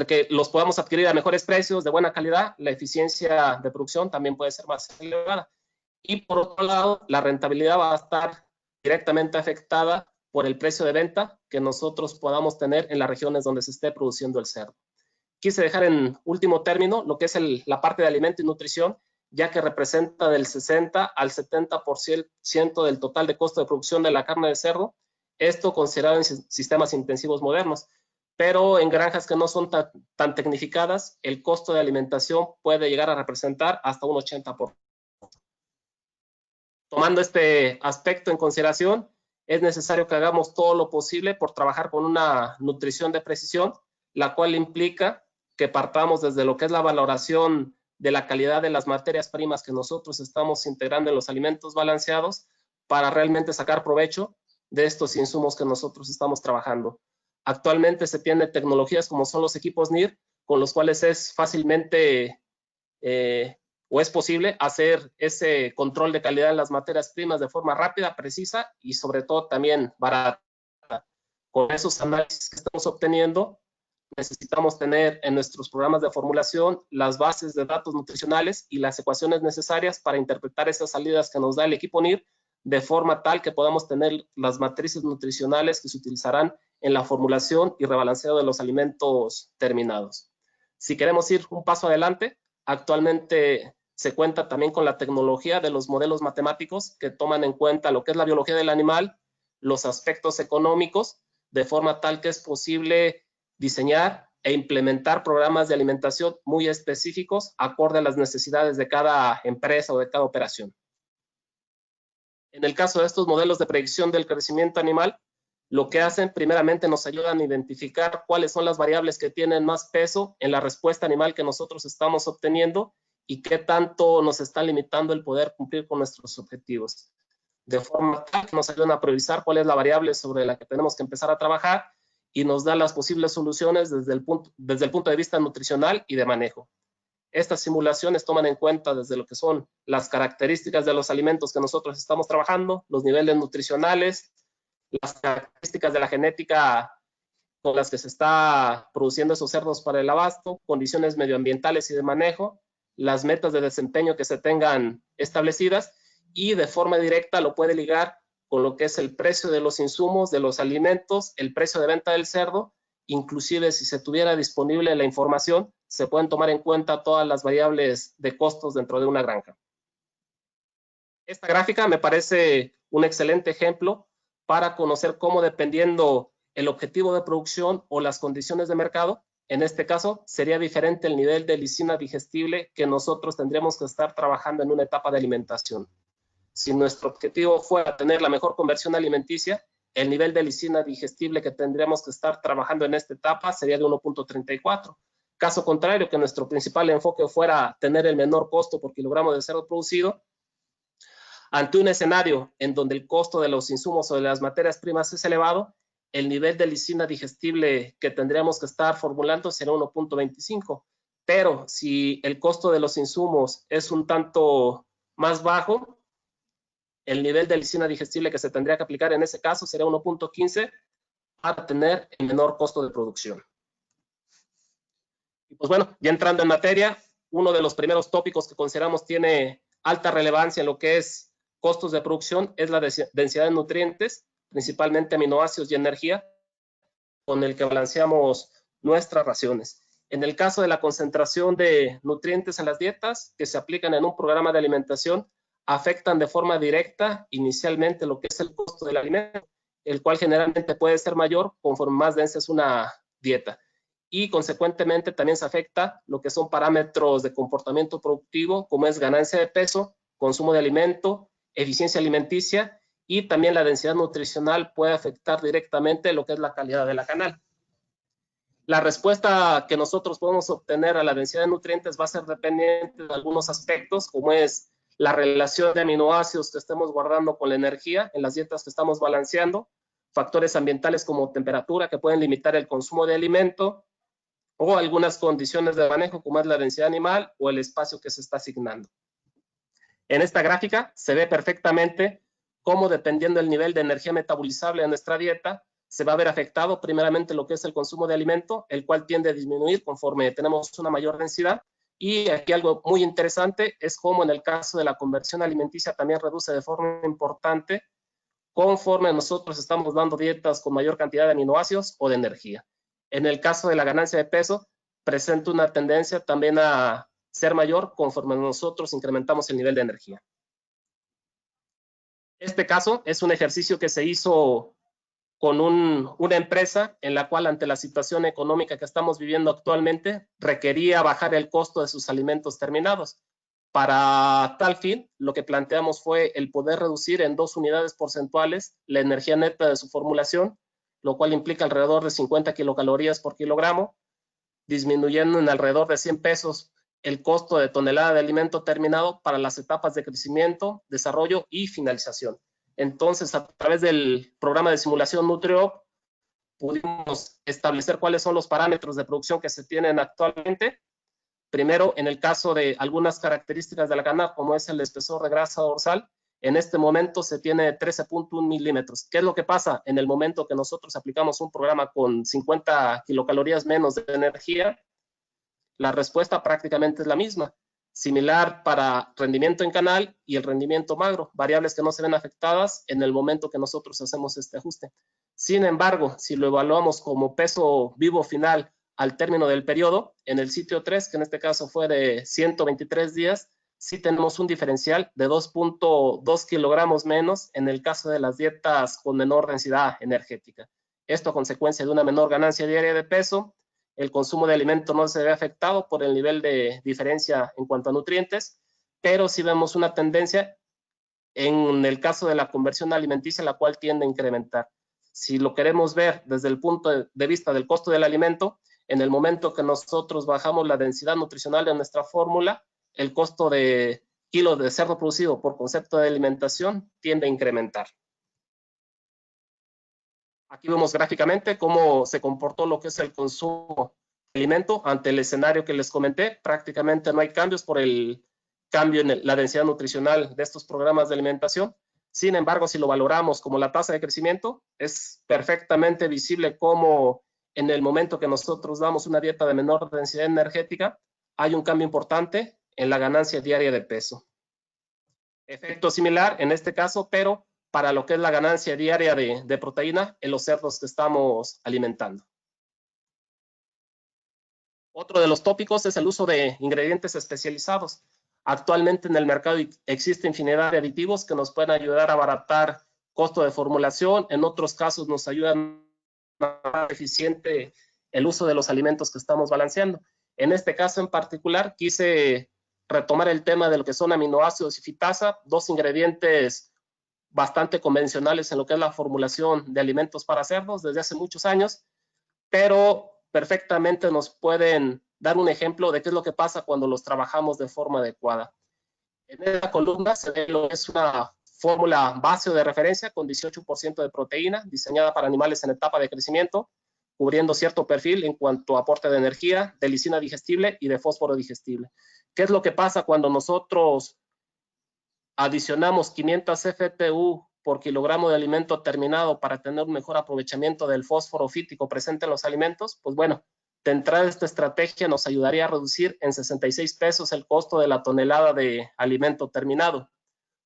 que los podamos adquirir a mejores precios, de buena calidad, la eficiencia de producción también puede ser más elevada. Y por otro lado, la rentabilidad va a estar directamente afectada por el precio de venta que nosotros podamos tener en las regiones donde se esté produciendo el cerdo. Quise dejar en último término lo que es la parte de alimento y nutrición, ya que representa del 60 al 70% del total de costo de producción de la carne de cerdo, esto considerado en sistemas intensivos modernos, pero en granjas que no son tan tecnificadas, el costo de alimentación puede llegar a representar hasta un 80%. Tomando este aspecto en consideración, es necesario que hagamos todo lo posible por trabajar con una nutrición de precisión, la cual implica que partamos desde lo que es la valoración de la calidad de las materias primas que nosotros estamos integrando en los alimentos balanceados para realmente sacar provecho de estos insumos que nosotros estamos trabajando. Actualmente se tienen tecnologías como son los equipos NIR, con los cuales es fácilmente o es posible hacer ese control de calidad de las materias primas de forma rápida, precisa y sobre todo también barata. Con esos análisis que estamos obteniendo, necesitamos tener en nuestros programas de formulación las bases de datos nutricionales y las ecuaciones necesarias para interpretar esas salidas que nos da el equipo NIR de forma tal que podamos tener las matrices nutricionales que se utilizarán en la formulación y rebalanceo de los alimentos terminados. Si queremos ir un paso adelante, actualmente se cuenta también con la tecnología de los modelos matemáticos que toman en cuenta lo que es la biología del animal, los aspectos económicos, de forma tal que es posible diseñar e implementar programas de alimentación muy específicos acorde a las necesidades de cada empresa o de cada operación. En el caso de estos modelos de predicción del crecimiento animal, lo que hacen primeramente nos ayudan a identificar cuáles son las variables que tienen más peso en la respuesta animal que nosotros estamos obteniendo y qué tanto nos está limitando el poder cumplir con nuestros objetivos. De forma tal que nos ayudan a priorizar cuál es la variable sobre la que tenemos que empezar a trabajar y nos da las posibles soluciones desde el punto de vista nutricional y de manejo. Estas simulaciones toman en cuenta desde lo que son las características de los alimentos que nosotros estamos trabajando, los niveles nutricionales, las características de la genética con las que se está produciendo esos cerdos para el abasto, condiciones medioambientales y de manejo, las metas de desempeño que se tengan establecidas y de forma directa lo puede ligar con lo que es el precio de los insumos, de los alimentos, el precio de venta del cerdo, inclusive si se tuviera disponible la información, se pueden tomar en cuenta todas las variables de costos dentro de una granja. Esta gráfica me parece un excelente ejemplo para conocer cómo, dependiendo el objetivo de producción o las condiciones de mercado, en este caso sería diferente el nivel de lisina digestible que nosotros tendríamos que estar trabajando en una etapa de alimentación. Si nuestro objetivo fuera tener la mejor conversión alimenticia, el nivel de lisina digestible que tendríamos que estar trabajando en esta etapa sería de 1.34. Caso contrario, que nuestro principal enfoque fuera tener el menor costo por kilogramo de cerdo producido, Ante un escenario en donde el costo de los insumos o de las materias primas es elevado, el nivel de lisina digestible que tendríamos que estar formulando será 1.25. Pero si el costo de los insumos es un tanto más bajo, el nivel de lisina digestible que se tendría que aplicar en ese caso sería 1.15 para tener el menor costo de producción. Y pues bueno, ya entrando en materia, uno de los primeros tópicos que consideramos tiene alta relevancia en lo que es costos de producción es la densidad de nutrientes, principalmente aminoácidos y energía, con el que balanceamos nuestras raciones. En el caso de la concentración de nutrientes en las dietas que se aplican en un programa de alimentación, afectan de forma directa inicialmente lo que es el costo del alimento, el cual generalmente puede ser mayor conforme más densa es una dieta. Y consecuentemente también se afecta lo que son parámetros de comportamiento productivo, como es ganancia de peso, consumo de alimento, eficiencia alimenticia, y también la densidad nutricional puede afectar directamente lo que es la calidad de la canal. La respuesta que nosotros podemos obtener a la densidad de nutrientes va a ser dependiente de algunos aspectos, como es la relación de aminoácidos que estemos guardando con la energía en las dietas que estamos balanceando, factores ambientales como temperatura que pueden limitar el consumo de alimento, o algunas condiciones de manejo como es la densidad animal o el espacio que se está asignando. En esta gráfica se ve perfectamente cómo, dependiendo del nivel de energía metabolizable de nuestra dieta, se va a ver afectado primeramente lo que es el consumo de alimento, el cual tiende a disminuir conforme tenemos una mayor densidad. Y aquí algo muy interesante es cómo en el caso de la conversión alimenticia también reduce de forma importante conforme nosotros estamos dando dietas con mayor cantidad de aminoácidos o de energía. En el caso de la ganancia de peso, presenta una tendencia también a ser mayor conforme nosotros incrementamos el nivel de energía. Este caso es un ejercicio que se hizo con una empresa en la cual, ante la situación económica que estamos viviendo actualmente, requería bajar el costo de sus alimentos terminados. Para tal fin, lo que planteamos fue el poder reducir en 2 unidades porcentuales la energía neta de su formulación, lo cual implica alrededor de 50 kilocalorías por kilogramo, disminuyendo en alrededor de 100 pesos el costo de tonelada de alimento terminado para las etapas de crecimiento, desarrollo y finalización. Entonces, a través del programa de simulación NutriOp, pudimos establecer cuáles son los parámetros de producción que se tienen actualmente. Primero, en el caso de algunas características de la canal, como es el espesor de grasa dorsal, en este momento se tiene 13.1 milímetros. ¿Qué es lo que pasa en el momento que nosotros aplicamos un programa con 50 kilocalorías menos de energía? La respuesta prácticamente es la misma. Similar para rendimiento en canal y el rendimiento magro, variables que no se ven afectadas en el momento que nosotros hacemos este ajuste. Sin embargo, si lo evaluamos como peso vivo final al término del periodo, en el sitio 3, que en este caso fue de 123 días, sí tenemos un diferencial de 2.2 kilogramos menos en el caso de las dietas con menor densidad energética. Esto a consecuencia de una menor ganancia diaria de peso. El consumo de alimento no se ve afectado por el nivel de diferencia en cuanto a nutrientes, pero sí vemos una tendencia en el caso de la conversión alimenticia, la cual tiende a incrementar. Si lo queremos ver desde el punto de vista del costo del alimento, en el momento que nosotros bajamos la densidad nutricional de nuestra fórmula, el costo de kilo de cerdo producido por concepto de alimentación tiende a incrementar. Aquí vemos gráficamente cómo se comportó lo que es el consumo de alimento ante el escenario que les comenté. Prácticamente no hay cambios por el cambio en la densidad nutricional de estos programas de alimentación. Sin embargo, si lo valoramos como la tasa de crecimiento, es perfectamente visible cómo en el momento que nosotros damos una dieta de menor densidad energética, hay un cambio importante en la ganancia diaria de peso. Efecto similar en este caso, pero para lo que es la ganancia diaria de proteína en los cerdos que estamos alimentando. Otro de los tópicos es el uso de ingredientes especializados. Actualmente en el mercado existe infinidad de aditivos que nos pueden ayudar a abaratar costo de formulación. En otros casos nos ayudan a hacer eficiente el uso de los alimentos que estamos balanceando. En este caso en particular quise retomar el tema de lo que son aminoácidos y fitasa, 2 ingredientes bastante convencionales en lo que es la formulación de alimentos para cerdos desde hace muchos años, pero perfectamente nos pueden dar un ejemplo de qué es lo que pasa cuando los trabajamos de forma adecuada. En esta columna se ve lo que es una fórmula base o de referencia con 18% de proteína, diseñada para animales en etapa de crecimiento, cubriendo cierto perfil en cuanto a aporte de energía, de lisina digestible y de fósforo digestible. ¿Qué es lo que pasa cuando nosotros adicionamos 500 FTU por kilogramo de alimento terminado para tener un mejor aprovechamiento del fósforo fítico presente en los alimentos? Pues bueno, de entrada esta estrategia nos ayudaría a reducir en 66 pesos el costo de la tonelada de alimento terminado.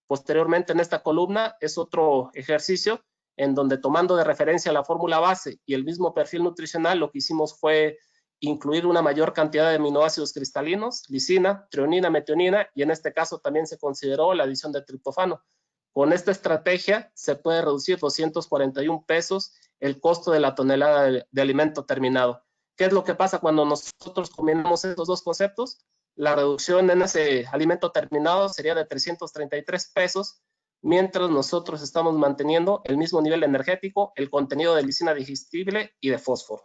Posteriormente en esta columna es otro ejercicio en donde, tomando de referencia la fórmula base y el mismo perfil nutricional, lo que hicimos fue incluir una mayor cantidad de aminoácidos cristalinos, lisina, treonina, metionina, y en este caso también se consideró la adición de triptofano. Con esta estrategia se puede reducir 241 pesos el costo de la tonelada de alimento terminado. ¿Qué es lo que pasa cuando nosotros combinamos estos dos conceptos? La reducción en ese alimento terminado sería de 333 pesos, mientras nosotros estamos manteniendo el mismo nivel energético, el contenido de lisina digestible y de fósforo.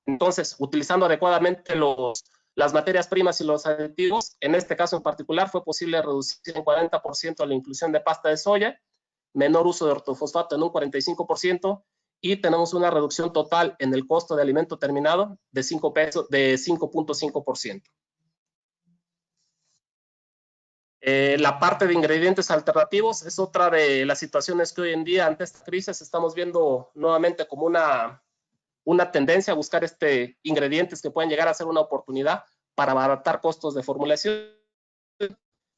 Entonces, utilizando adecuadamente las materias primas y los aditivos, en este caso en particular fue posible reducir en 40% la inclusión de pasta de soya, menor uso de ortofosfato en un 45%, y tenemos una reducción total en el costo de alimento terminado de 5.5%. La parte de ingredientes alternativos es otra de las situaciones que hoy en día, ante esta crisis, estamos viendo nuevamente como una tendencia a buscar ingredientes que pueden llegar a ser una oportunidad para abaratar costos de formulación.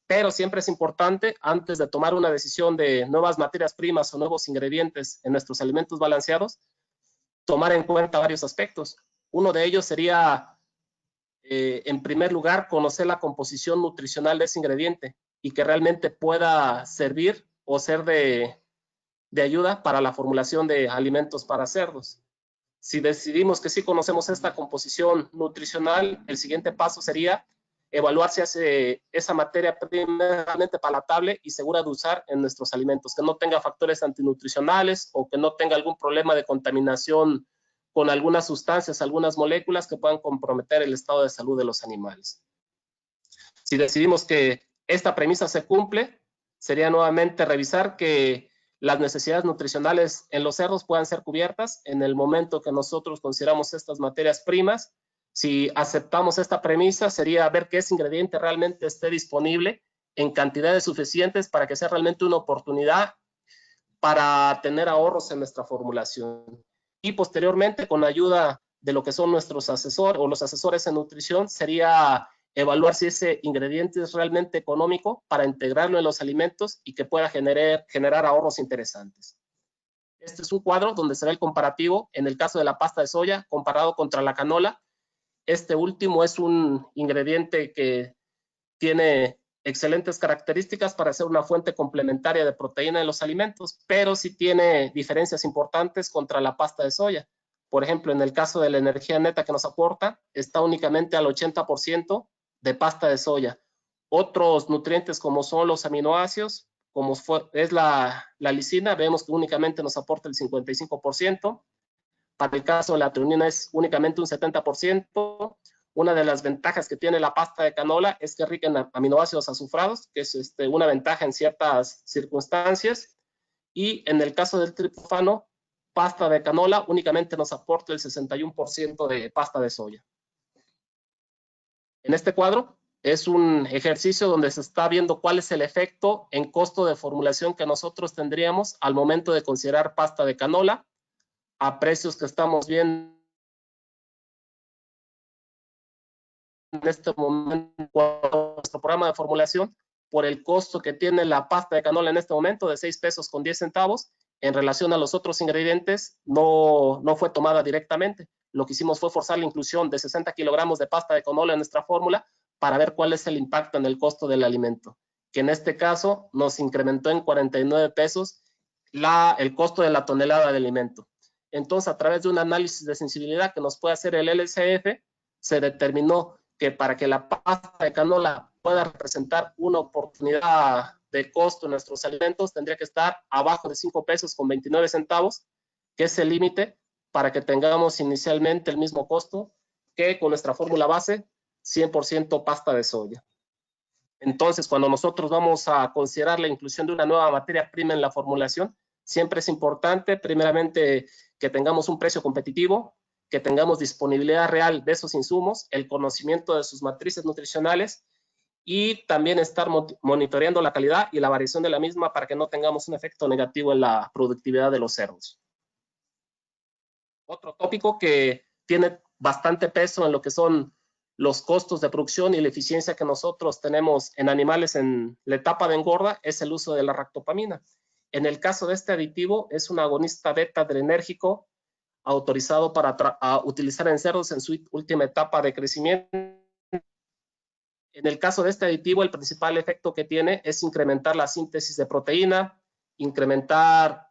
Pero siempre es importante, antes de tomar una decisión de nuevas materias primas o nuevos ingredientes en nuestros alimentos balanceados, tomar en cuenta varios aspectos. Uno de ellos sería, en primer lugar, conocer la composición nutricional de ese ingrediente y que realmente pueda servir o ser de ayuda para la formulación de alimentos para cerdos. Si decidimos que sí conocemos esta composición nutricional, el siguiente paso sería evaluar si esa materia primeramente palatable y segura de usar en nuestros alimentos, que no tenga factores antinutricionales o que no tenga algún problema de contaminación con algunas sustancias, algunas moléculas que puedan comprometer el estado de salud de los animales. Si decidimos que esta premisa se cumple, sería nuevamente revisar que las necesidades nutricionales en los cerdos puedan ser cubiertas en el momento que nosotros consideramos estas materias primas. Si aceptamos esta premisa, sería ver que ese ingrediente realmente esté disponible en cantidades suficientes para que sea realmente una oportunidad para tener ahorros en nuestra formulación. Y posteriormente, con la ayuda de lo que son nuestros asesores o los asesores en nutrición, sería evaluar si ese ingrediente es realmente económico para integrarlo en los alimentos y que pueda generar ahorros interesantes. Este es un cuadro donde se ve el comparativo en el caso de la pasta de soya comparado contra la canola. Este último es un ingrediente que tiene excelentes características para ser una fuente complementaria de proteína en los alimentos, pero sí tiene diferencias importantes contra la pasta de soya. Por ejemplo, en el caso de la energía neta que nos aporta, está únicamente al 80% de pasta de soya. Otros nutrientes como son los aminoácidos, como es la lisina, vemos que únicamente nos aporta el 55%. Para el caso de la treonina es únicamente un 70%. Una de las ventajas que tiene la pasta de canola es que es rica en aminoácidos azufrados, que es una ventaja en ciertas circunstancias. Y en el caso del triptofano, pasta de canola únicamente nos aporta el 61% de pasta de soya. En este cuadro es un ejercicio donde se está viendo cuál es el efecto en costo de formulación que nosotros tendríamos al momento de considerar pasta de canola a precios que estamos viendo en este momento nuestro programa de formulación, por el costo que tiene la pasta de canola en este momento de 6 pesos con 10 centavos en relación a los otros ingredientes, no fue tomada directamente. Lo que hicimos fue forzar la inclusión de 60 kilogramos de pasta de canola en nuestra fórmula para ver cuál es el impacto en el costo del alimento, que en este caso nos incrementó en 49 pesos el costo de la tonelada de alimento. Entonces, a través de un análisis de sensibilidad que nos puede hacer el LCF, se determinó que para que la pasta de canola pueda representar una oportunidad de costo en nuestros alimentos, tendría que estar abajo de 5 pesos con 29 centavos, que es el límite para que tengamos inicialmente el mismo costo que con nuestra fórmula base, 100% pasta de soya. Entonces, cuando nosotros vamos a considerar la inclusión de una nueva materia prima en la formulación, siempre es importante, primeramente, que tengamos un precio competitivo, que tengamos disponibilidad real de esos insumos, el conocimiento de sus matrices nutricionales y también estar monitoreando la calidad y la variación de la misma para que no tengamos un efecto negativo en la productividad de los cerdos. Otro tópico que tiene bastante peso en lo que son los costos de producción y la eficiencia que nosotros tenemos en animales en la etapa de engorda es el uso de la ractopamina. En el caso de este aditivo, es un agonista beta adrenérgico autorizado para utilizar en cerdos en su última etapa de crecimiento. En el caso de este aditivo, el principal efecto que tiene es incrementar la síntesis de proteína, incrementar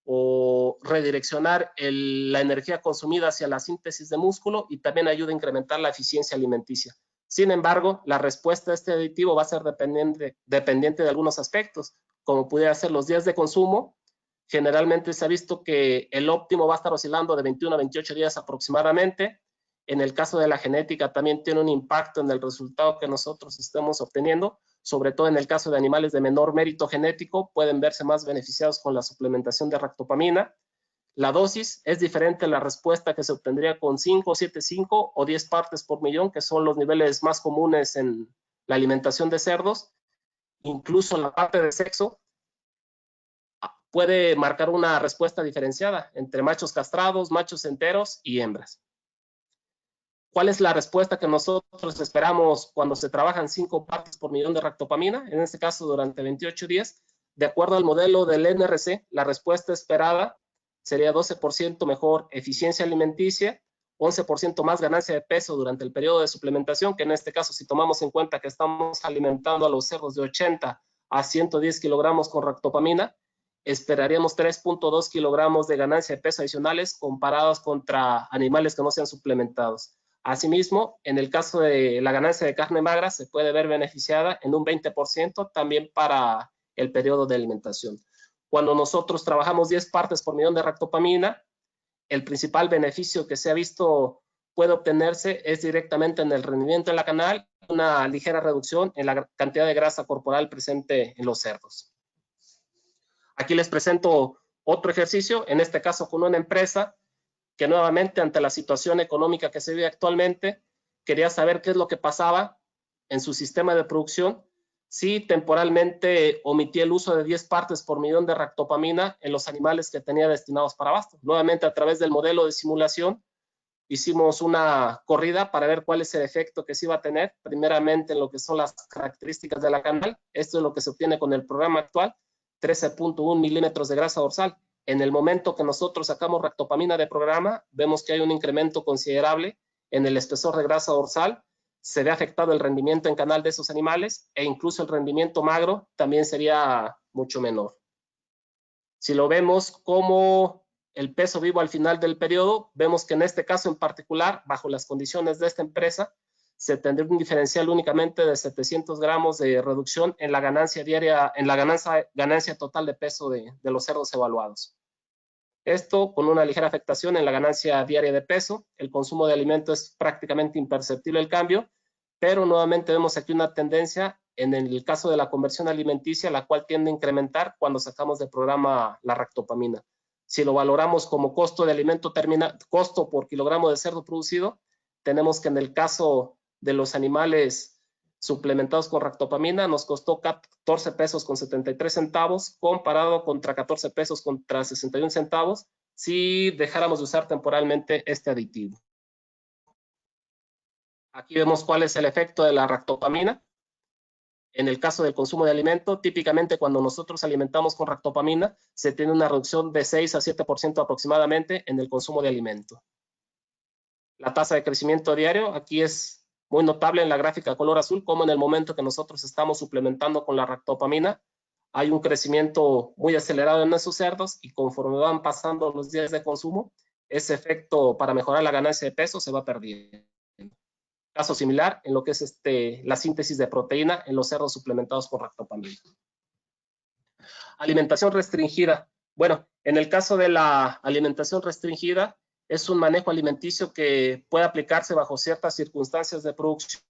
o redireccionar la energía consumida hacia la síntesis de músculo y también ayuda a incrementar la eficiencia alimenticia. Sin embargo, la respuesta a este aditivo va a ser dependiente de algunos aspectos, como pudiera ser los días de consumo. Generalmente se ha visto que el óptimo va a estar oscilando de 21 a 28 días aproximadamente. En el caso de la genética también tiene un impacto en el resultado que nosotros estemos obteniendo, sobre todo en el caso de animales de menor mérito genético, pueden verse más beneficiados con la suplementación de ractopamina. La dosis es diferente a la respuesta que se obtendría con 5, 7, 5 o 10 partes por millón, que son los niveles más comunes en la alimentación de cerdos. Incluso la parte de sexo puede marcar una respuesta diferenciada entre machos castrados, machos enteros y hembras. ¿Cuál es la respuesta que nosotros esperamos cuando se trabajan 5 partes por millón de ractopamina? En este caso, durante 28 días. De acuerdo al modelo del NRC, la respuesta esperada sería 12% mejor eficiencia alimenticia, 11% más ganancia de peso durante el periodo de suplementación, que en este caso, si tomamos en cuenta que estamos alimentando a los cerdos de 80 a 110 kilogramos con ractopamina, esperaríamos 3.2 kilogramos de ganancia de peso adicionales comparados contra animales que no sean suplementados. Asimismo, en el caso de la ganancia de carne magra, se puede ver beneficiada en un 20% también para el periodo de alimentación. Cuando nosotros trabajamos 10 partes por millón de ractopamina, el principal beneficio que se ha visto puede obtenerse es directamente en el rendimiento de la canal, una ligera reducción en la cantidad de grasa corporal presente en los cerdos. Aquí les presento otro ejercicio, en este caso con una empresa que nuevamente ante la situación económica que se vive actualmente, quería saber qué es lo que pasaba en su sistema de producción si temporalmente omitía el uso de 10 partes por millón de ractopamina en los animales que tenía destinados para abasto. Nuevamente a través del modelo de simulación hicimos una corrida para ver cuál es el efecto que se iba a tener, primeramente en lo que son las características de la canal. Esto es lo que se obtiene con el programa actual, 13.1 milímetros de grasa dorsal. En el momento que nosotros sacamos ractopamina de programa, vemos que hay un incremento considerable en el espesor de grasa dorsal, se ve afectado el rendimiento en canal de esos animales e incluso el rendimiento magro también sería mucho menor. Si lo vemos como el peso vivo al final del periodo, vemos que en este caso en particular, bajo las condiciones de esta empresa, se tendría un diferencial únicamente de 700 gramos de reducción en la ganancia diaria, en la ganancia total de peso de los cerdos evaluados. Esto con una ligera afectación en la ganancia diaria de peso. El consumo de alimento es prácticamente imperceptible el cambio, pero nuevamente vemos aquí una tendencia en el caso de la conversión alimenticia, la cual tiende a incrementar cuando sacamos del programa la ractopamina. Si lo valoramos como costo de alimento costo por kilogramo de cerdo producido, tenemos que en el caso de los animales suplementados con ractopamina nos costó 14 pesos con 73 centavos comparado contra 14 pesos contra 61 centavos si dejáramos de usar temporalmente este aditivo. Aquí vemos cuál es el efecto de la ractopamina. En el caso del consumo de alimento, típicamente cuando nosotros alimentamos con ractopamina, se tiene una reducción de 6 a 7% aproximadamente en el consumo de alimento. La tasa de crecimiento diario, aquí es muy notable en la gráfica color azul, como en el momento que nosotros estamos suplementando con la ractopamina, hay un crecimiento muy acelerado en esos cerdos y conforme van pasando los días de consumo, ese efecto para mejorar la ganancia de peso se va perdiendo. Caso similar en lo que es la síntesis de proteína en los cerdos suplementados con ractopamina. Alimentación restringida. Bueno, en el caso de la alimentación restringida, es un manejo alimenticio que puede aplicarse bajo ciertas circunstancias de producción.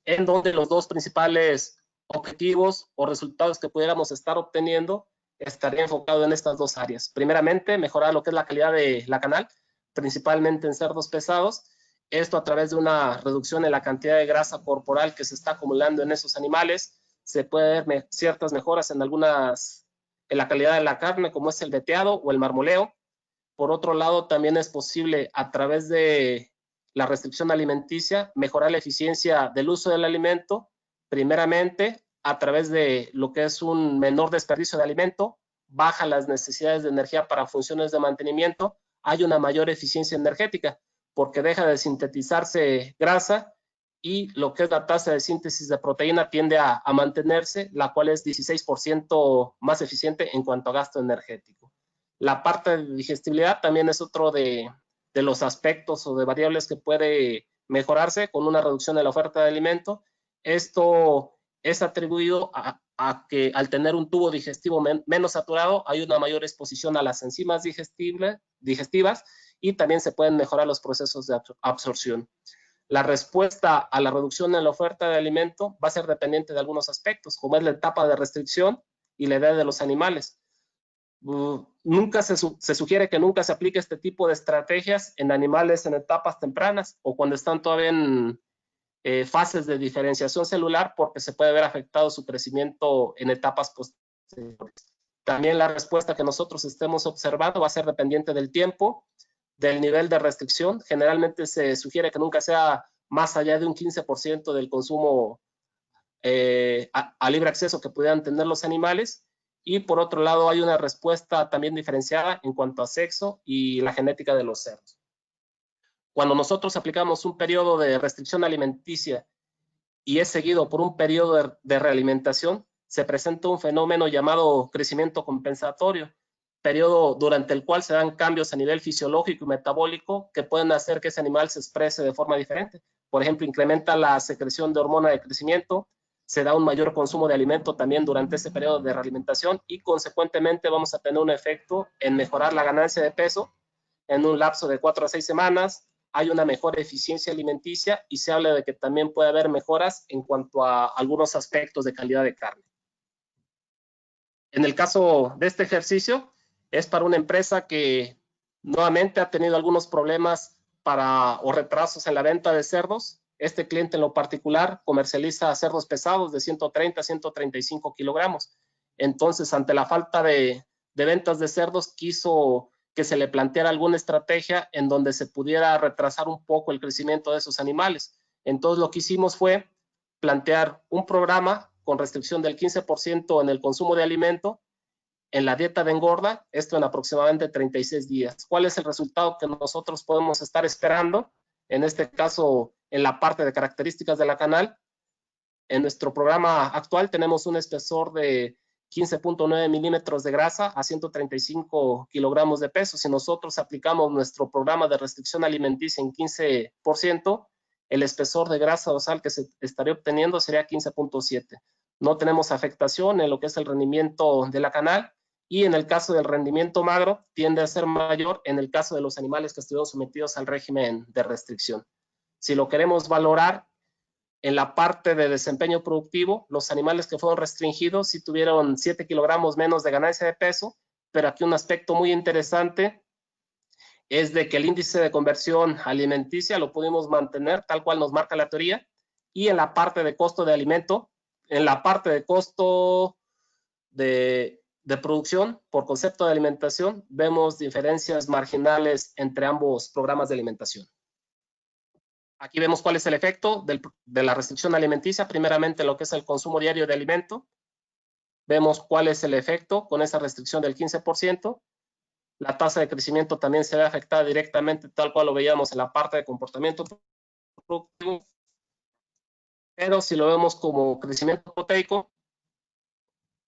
en donde los dos principales objetivos o resultados que pudiéramos estar obteniendo estaría enfocado en estas dos áreas. Primeramente, mejorar lo que es la calidad de la canal, principalmente en cerdos pesados. Esto a través de una reducción en la cantidad de grasa corporal que se está acumulando en esos animales. Se puede ver ciertas mejoras en la calidad de la carne, como es el veteado o el marmoleo. Por otro lado, también es posible a través de la restricción alimenticia mejorar la eficiencia del uso del alimento, primeramente a través de lo que es un menor desperdicio de alimento, baja las necesidades de energía para funciones de mantenimiento, hay una mayor eficiencia energética porque deja de sintetizarse grasa y lo que es la tasa de síntesis de proteína tiende a mantenerse, la cual es 16% más eficiente en cuanto a gasto energético. La parte de digestibilidad también es otro de los aspectos o de variables que puede mejorarse con una reducción de la oferta de alimento. Esto es atribuido a que al tener un tubo digestivo menos saturado hay una mayor exposición a las enzimas digestivas y también se pueden mejorar los procesos de absorción. La respuesta a la reducción en la oferta de alimento va a ser dependiente de algunos aspectos, como es la etapa de restricción y la edad de los animales. Nunca se sugiere que nunca se aplique este tipo de estrategias en animales en etapas tempranas o cuando están todavía en fases de diferenciación celular porque se puede ver afectado su crecimiento en etapas posteriores. También la respuesta que nosotros estemos observando va a ser dependiente del tiempo, del nivel de restricción. Generalmente se sugiere que nunca sea más allá de un 15% del consumo a libre acceso que pudieran tener los animales. Y por otro lado hay una respuesta también diferenciada en cuanto a sexo y la genética de los cerdos. Cuando nosotros aplicamos un periodo de restricción alimenticia y es seguido por un periodo de realimentación, se presenta un fenómeno llamado crecimiento compensatorio, periodo durante el cual se dan cambios a nivel fisiológico y metabólico que pueden hacer que ese animal se exprese de forma diferente. Por ejemplo, incrementa la secreción de hormona de crecimiento, se da un mayor consumo de alimento también durante ese periodo de realimentación y consecuentemente vamos a tener un efecto en mejorar la ganancia de peso en un lapso de 4 a 6 semanas. Hay una mejor eficiencia alimenticia y se habla de que también puede haber mejoras en cuanto a algunos aspectos de calidad de carne. En el caso de este ejercicio, es para una empresa que nuevamente ha tenido algunos problemas o retrasos en la venta de cerdos. Este cliente en lo particular comercializa cerdos pesados de 130 a 135 kilogramos. Entonces, ante la falta de ventas de cerdos, quiso que se le planteara alguna estrategia en donde se pudiera retrasar un poco el crecimiento de esos animales. Entonces, lo que hicimos fue plantear un programa con restricción del 15% en el consumo de alimento, en la dieta de engorda, esto en aproximadamente 36 días. ¿Cuál es el resultado que nosotros podemos estar esperando? En este caso, en la parte de características de la canal, en nuestro programa actual tenemos un espesor de 15.9 milímetros de grasa a 135 kilogramos de peso. Si nosotros aplicamos nuestro programa de restricción alimenticia en 15%, el espesor de grasa dorsal que se estaría obteniendo sería 15.7. No tenemos afectación en lo que es el rendimiento de la canal y en el caso del rendimiento magro tiende a ser mayor en el caso de los animales que estuvieron sometidos al régimen de restricción. Si lo queremos valorar en la parte de desempeño productivo, los animales que fueron restringidos sí tuvieron 7 kilogramos menos de ganancia de peso, pero aquí un aspecto muy interesante es de que el índice de conversión alimenticia lo pudimos mantener tal cual nos marca la teoría, y en la parte de costo de alimento, en la parte de costo de producción por concepto de alimentación, vemos diferencias marginales entre ambos programas de alimentación. Aquí vemos cuál es el efecto de la restricción alimenticia, primeramente lo que es el consumo diario de alimento. Vemos cuál es el efecto con esa restricción del 15%. La tasa de crecimiento también se ve afectada directamente, tal cual lo veíamos en la parte de comportamiento productivo. Pero si lo vemos como crecimiento proteico,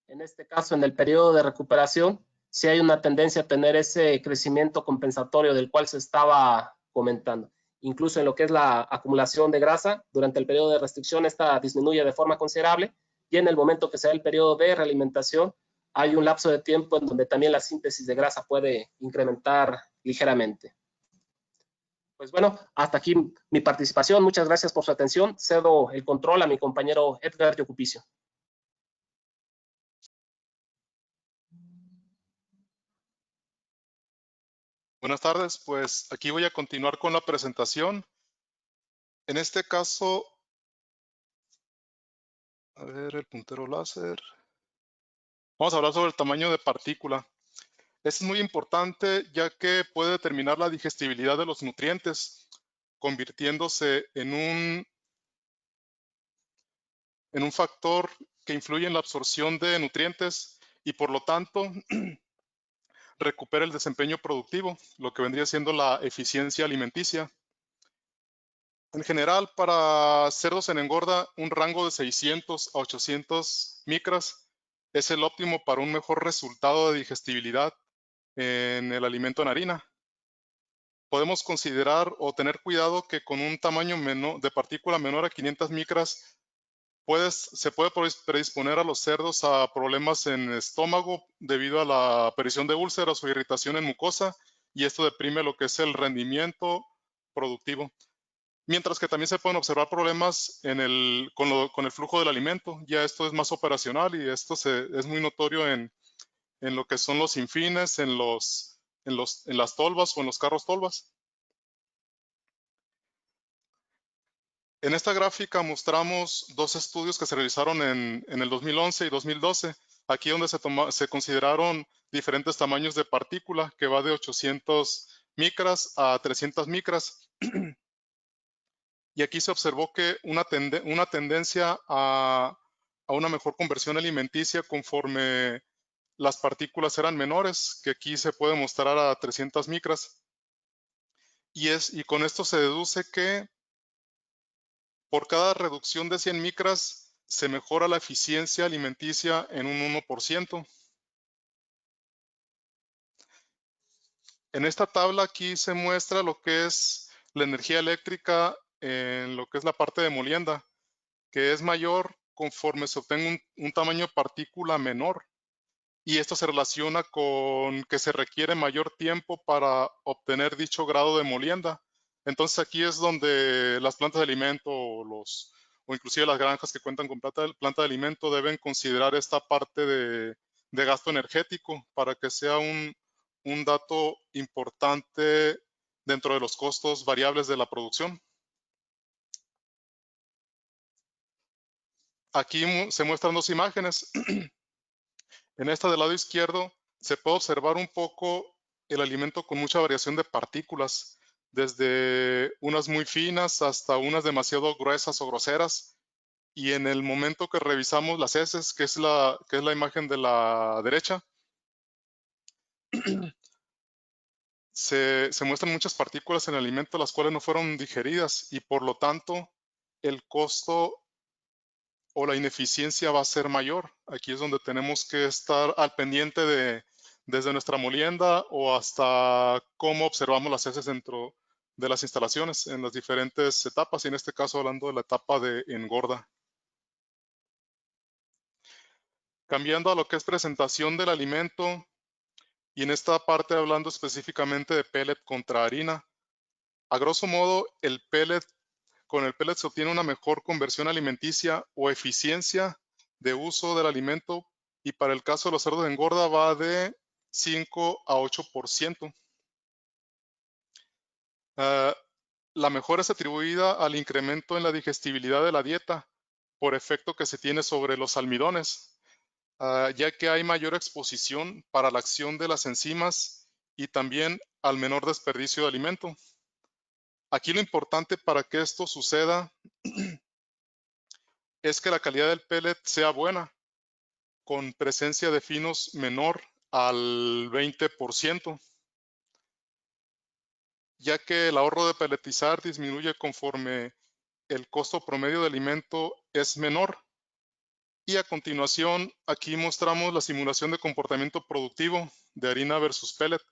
en este caso en el periodo de recuperación, sí hay una tendencia a tener ese crecimiento compensatorio del cual se estaba comentando. Incluso en lo que es la acumulación de grasa, durante el periodo de restricción esta disminuye de forma considerable y en el momento que se da el periodo de realimentación hay un lapso de tiempo en donde también la síntesis de grasa puede incrementar ligeramente. Pues bueno, hasta aquí mi participación. Muchas gracias por su atención. Cedo el control a mi compañero Edgar Yocupicio. Buenas tardes, pues aquí voy a continuar con la presentación. En este caso, a ver, el puntero láser. Vamos a hablar sobre el tamaño de partícula. Esto es muy importante ya que puede determinar la digestibilidad de los nutrientes, convirtiéndose en un factor que influye en la absorción de nutrientes y por lo tanto recupera el desempeño productivo, lo que vendría siendo la eficiencia alimenticia. En general, para cerdos en engorda, un rango de 600 a 800 micras es el óptimo para un mejor resultado de digestibilidad en el alimento en harina. Podemos considerar o tener cuidado que con un tamaño de partícula menor a 500 micras se puede predisponer a los cerdos a problemas en estómago debido a la aparición de úlceras o irritación en mucosa, y esto deprime lo que es el rendimiento productivo. Mientras que también se pueden observar problemas con el flujo del alimento. Ya esto es más operacional y esto es muy notorio en lo que son los infines, en las tolvas o en los carros tolvas. En esta gráfica mostramos dos estudios que se realizaron en el 2011 y 2012, aquí donde se consideraron diferentes tamaños de partícula, que va de 800 micras a 300 micras. Y aquí se observó que una tendencia a una mejor conversión alimenticia conforme las partículas eran menores, que aquí se puede mostrar a 300 micras. Y con esto se deduce que por cada reducción de 100 micras se mejora la eficiencia alimenticia en un 1%. En esta tabla aquí se muestra lo que es la energía eléctrica en lo que es la parte de molienda, que es mayor conforme se obtenga un tamaño de partícula menor. Y esto se relaciona con que se requiere mayor tiempo para obtener dicho grado de molienda. Entonces aquí es donde las plantas de alimento o inclusive las granjas que cuentan con planta de alimento deben considerar esta parte de gasto energético para que sea un dato importante dentro de los costos variables de la producción. Aquí se muestran dos imágenes. En esta del lado izquierdo se puede observar un poco el alimento con mucha variación de partículas, desde unas muy finas hasta unas demasiado gruesas o groseras. Y en el momento que revisamos las heces, que es la imagen de la derecha, se muestran muchas partículas en el alimento las cuales no fueron digeridas y por lo tanto el costo o la ineficiencia va a ser mayor. Aquí es donde tenemos que estar al pendiente desde nuestra molienda o hasta cómo observamos las heces dentro de las instalaciones en las diferentes etapas, y en este caso hablando de la etapa de engorda. Cambiando a lo que es presentación del alimento, y en esta parte hablando específicamente de pellet contra harina. A grosso modo, con el pellet se obtiene una mejor conversión alimenticia o eficiencia de uso del alimento, y para el caso de los cerdos de engorda va de 5 a 8%. La mejora es atribuida al incremento en la digestibilidad de la dieta por efecto que se tiene sobre los almidones, ya que hay mayor exposición para la acción de las enzimas y también al menor desperdicio de alimento. Aquí lo importante para que esto suceda es que la calidad del pellet sea buena, con presencia de finos menor al 20%, ya que el ahorro de pelletizar disminuye conforme el costo promedio de alimento es menor. Y a continuación, aquí mostramos la simulación de comportamiento productivo de harina versus pellet.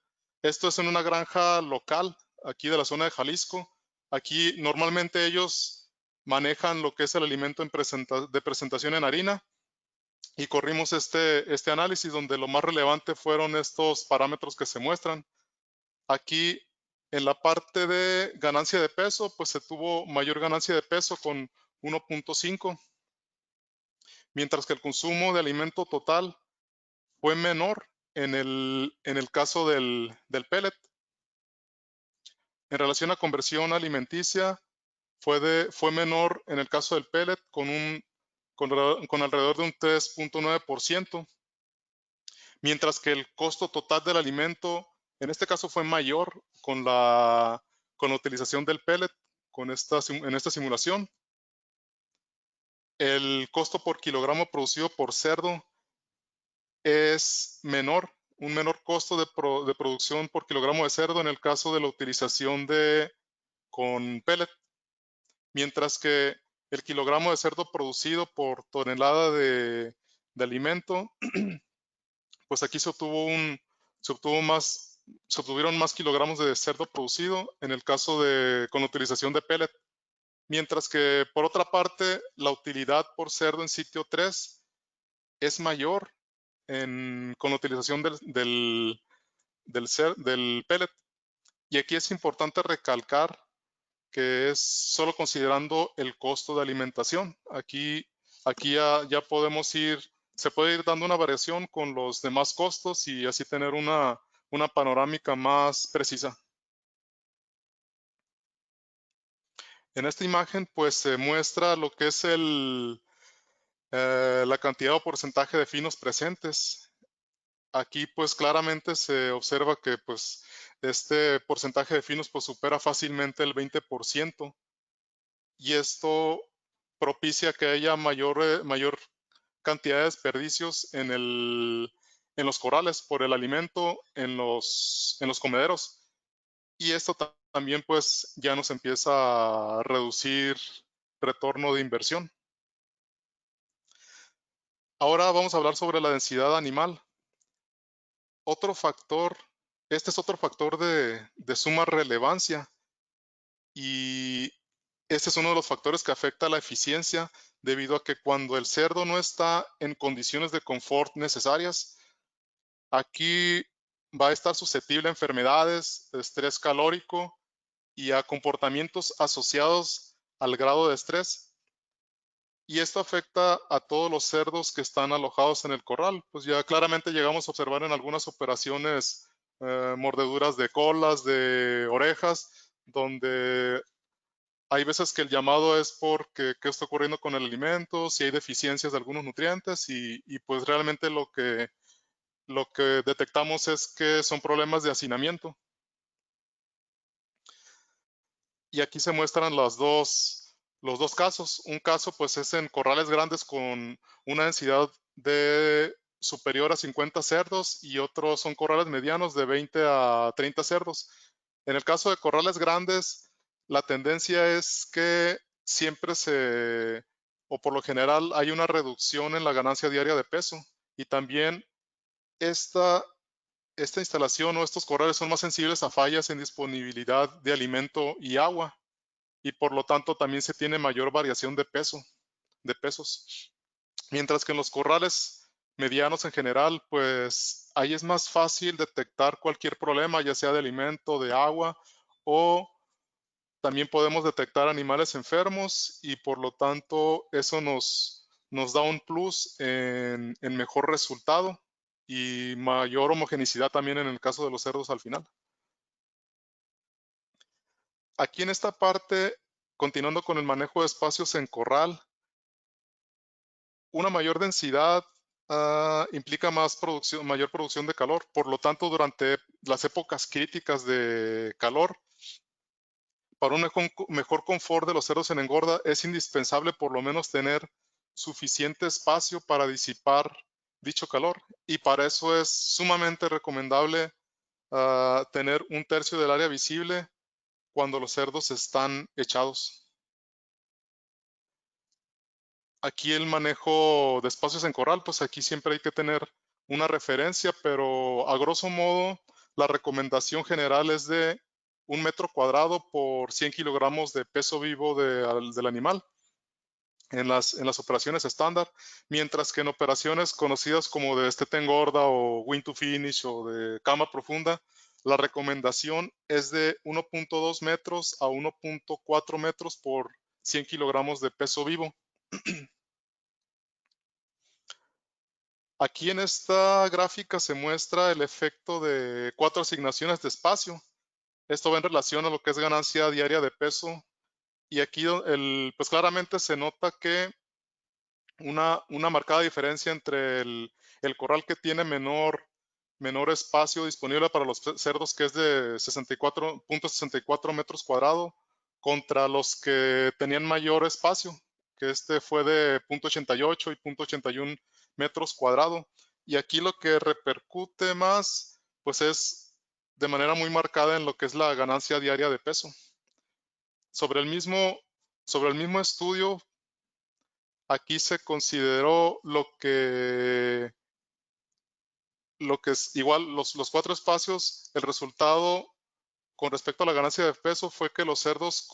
Esto es en una granja local, aquí de la zona de Jalisco. Aquí normalmente ellos manejan lo que es el alimento de presentación en harina, y corrimos este análisis donde lo más relevante fueron estos parámetros que se muestran. Aquí En la parte de ganancia de peso, pues se tuvo mayor ganancia de peso con 1.5, mientras que el consumo de alimento total fue menor en el caso del pellet. En relación a conversión alimenticia, fue menor en el caso del pellet con alrededor de un 3.9%, mientras que el costo total del alimento, en este caso fue mayor con la utilización del pellet en esta simulación. El costo por kilogramo producido por cerdo es menor, un menor costo de producción por kilogramo de cerdo en el caso de la utilización con pellet, mientras que el kilogramo de cerdo producido por tonelada de alimento, pues aquí se obtuvieron más kilogramos de cerdo producido en el caso con la utilización de pellet, mientras que por otra parte la utilidad por cerdo en sitio 3 es mayor con la utilización del pellet. Y aquí es importante recalcar que es solo considerando el costo de alimentación. Aquí ya se puede ir dando una variación con los demás costos y así tener una panorámica más precisa. En esta imagen pues se muestra lo que es la cantidad o porcentaje de finos presentes. Aquí pues claramente se observa que pues este porcentaje de finos pues supera fácilmente el 20%, y esto propicia que haya mayor cantidad de desperdicios en los corrales por el alimento en los comederos, y esto también pues ya nos empieza a reducir retorno de inversión. Ahora vamos a hablar sobre la densidad animal. Este es otro factor de suma relevancia, y este es uno de los factores que afecta a la eficiencia, debido a que cuando el cerdo no está en condiciones de confort necesarias, aquí va a estar susceptible a enfermedades, estrés calórico y a comportamientos asociados al grado de estrés. Y esto afecta a todos los cerdos que están alojados en el corral. Pues ya claramente llegamos a observar en algunas operaciones mordeduras de colas, de orejas, donde hay veces que el llamado es porque qué está ocurriendo con el alimento, si hay deficiencias de algunos nutrientes, y pues realmente lo que detectamos es que son problemas de hacinamiento. Y aquí se muestran los dos casos. Un caso pues es en corrales grandes con una densidad superior a 50 cerdos, y otros son corrales medianos de 20 a 30 cerdos. En el caso de corrales grandes, la tendencia es que siempre o por lo general hay una reducción en la ganancia diaria de peso, y también esta instalación o estos corrales son más sensibles a fallas en disponibilidad de alimento y agua, y por lo tanto también se tiene mayor variación de pesos. Mientras que en los corrales medianos en general, pues ahí es más fácil detectar cualquier problema, ya sea de alimento, de agua, o también podemos detectar animales enfermos, y por lo tanto eso nos da un plus en mejor resultado y mayor homogenicidad también en el caso de los cerdos al final. Aquí en esta parte, continuando con el manejo de espacios en corral, una mayor densidad implica mayor producción de calor. Por lo tanto, durante las épocas críticas de calor, para un mejor confort de los cerdos en engorda, es indispensable por lo menos tener suficiente espacio para disipar dicho calor, y para eso es sumamente recomendable tener un tercio del área visible cuando los cerdos están echados. Aquí el manejo de espacios en corral, pues aquí siempre hay que tener una referencia, pero a grosso modo la recomendación general es de 1 metro cuadrado por 100 kilogramos de peso vivo del animal en las operaciones estándar, mientras que en operaciones conocidas como de destete engorda o win to finish o de cama profunda, La recomendación es de 1.2 metros a 1.4 metros por 100 kilogramos de peso vivo. Aquí en esta gráfica se muestra el efecto de 4 asignaciones de espacio. Esto va en relación a lo que es ganancia diaria de peso. Y aquí pues claramente se nota que una marcada diferencia entre el corral que tiene menor espacio disponible para los cerdos, que es de 64.64 metros cuadrados, contra los que tenían mayor espacio, que este fue de 0.88 y 0.81 metros cuadrados. Y aquí lo que repercute más, pues es de manera muy marcada en lo que es la ganancia diaria de peso. Sobre el mismo estudio, aquí se consideró lo que es igual los 4 espacios. El resultado con respecto a la ganancia de peso fue que los cerdos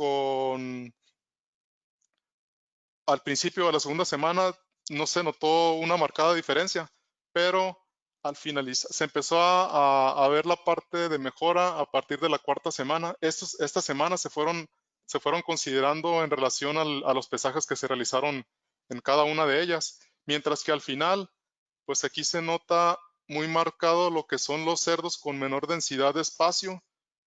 al principio de la segunda semana no se notó una marcada diferencia, pero al finalizar se empezó a ver la parte de mejora a partir de la cuarta semana. Estas semanas se fueron considerando en relación a los pesajes que se realizaron en cada una de ellas, mientras que al final, pues aquí se nota muy marcado lo que son los cerdos con menor densidad de espacio,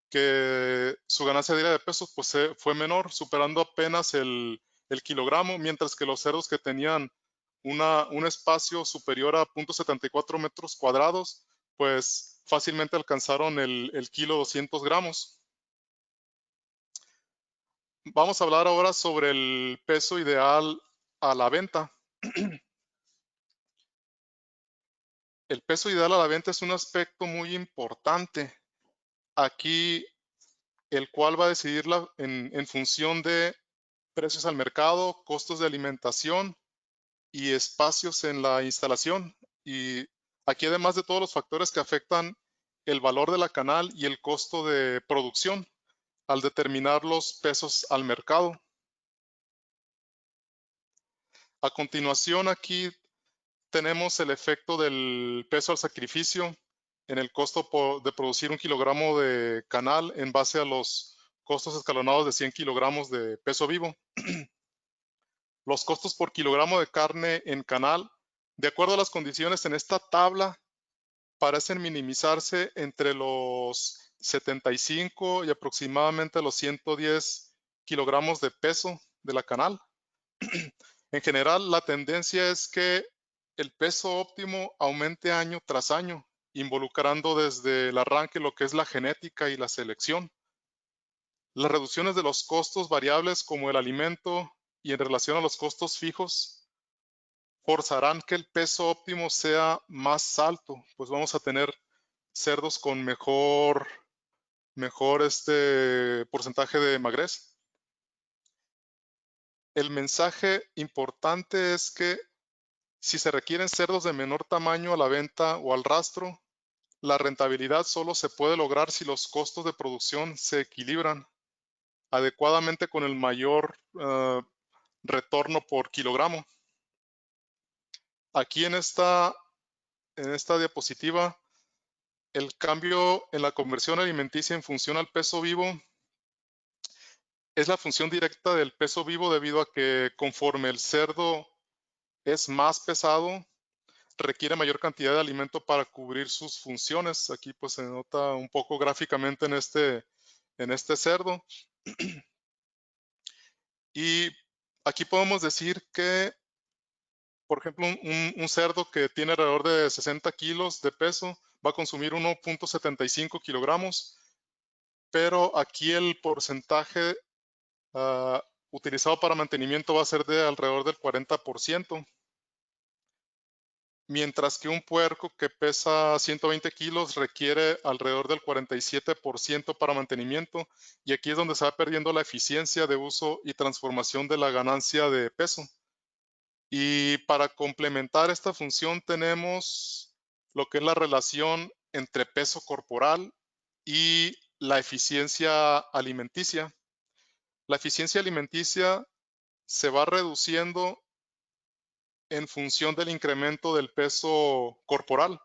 que su ganancia diaria de peso pues fue menor, superando apenas el kilogramo, mientras que los cerdos que tenían un espacio superior a 0.74 metros cuadrados, pues fácilmente alcanzaron el kilo 200 gramos. Vamos a hablar ahora sobre el peso ideal a la venta. El peso ideal a la venta es un aspecto muy importante. Aquí, el cual va a decidirla en función de precios al mercado, costos de alimentación y espacios en la instalación. Y aquí, además de todos los factores que afectan el valor de la canal y el costo de producción al determinar los pesos al mercado. A continuación, aquí tenemos el efecto del peso al sacrificio en el costo de producir 1 kilogramo de canal en base a los costos escalonados de 100 kilogramos de peso vivo. Los costos por kilogramo de carne en canal, de acuerdo a las condiciones en esta tabla, parecen minimizarse entre los 75 y aproximadamente los 110 kilogramos de peso de la canal. En general, la tendencia es que el peso óptimo aumente año tras año, involucrando desde el arranque lo que es la genética y la selección. Las reducciones de los costos variables como el alimento y en relación a los costos fijos forzarán que el peso óptimo sea más alto, pues vamos a tener cerdos con mejor porcentaje de magrez. El mensaje importante es que si se requieren cerdos de menor tamaño a la venta o al rastro, la rentabilidad solo se puede lograr si los costos de producción se equilibran adecuadamente con el mayor retorno por kilogramo. Aquí en esta diapositiva, el cambio en la conversión alimenticia en función al peso vivo es la función directa del peso vivo, debido a que conforme el cerdo es más pesado, requiere mayor cantidad de alimento para cubrir sus funciones. Aquí pues se nota un poco gráficamente en este cerdo. Y aquí podemos decir que, por ejemplo, un cerdo que tiene alrededor de 60 kilos de peso va a consumir 1.75 kilogramos, pero aquí el porcentaje utilizado para mantenimiento va a ser de alrededor del 40%. Mientras que un puerco que pesa 120 kilos requiere alrededor del 47% para mantenimiento, y aquí es donde se va perdiendo la eficiencia de uso y transformación de la ganancia de peso. Y para complementar esta función tenemos lo que es la relación entre peso corporal y la eficiencia alimenticia. La eficiencia alimenticia se va reduciendo en función del incremento del peso corporal,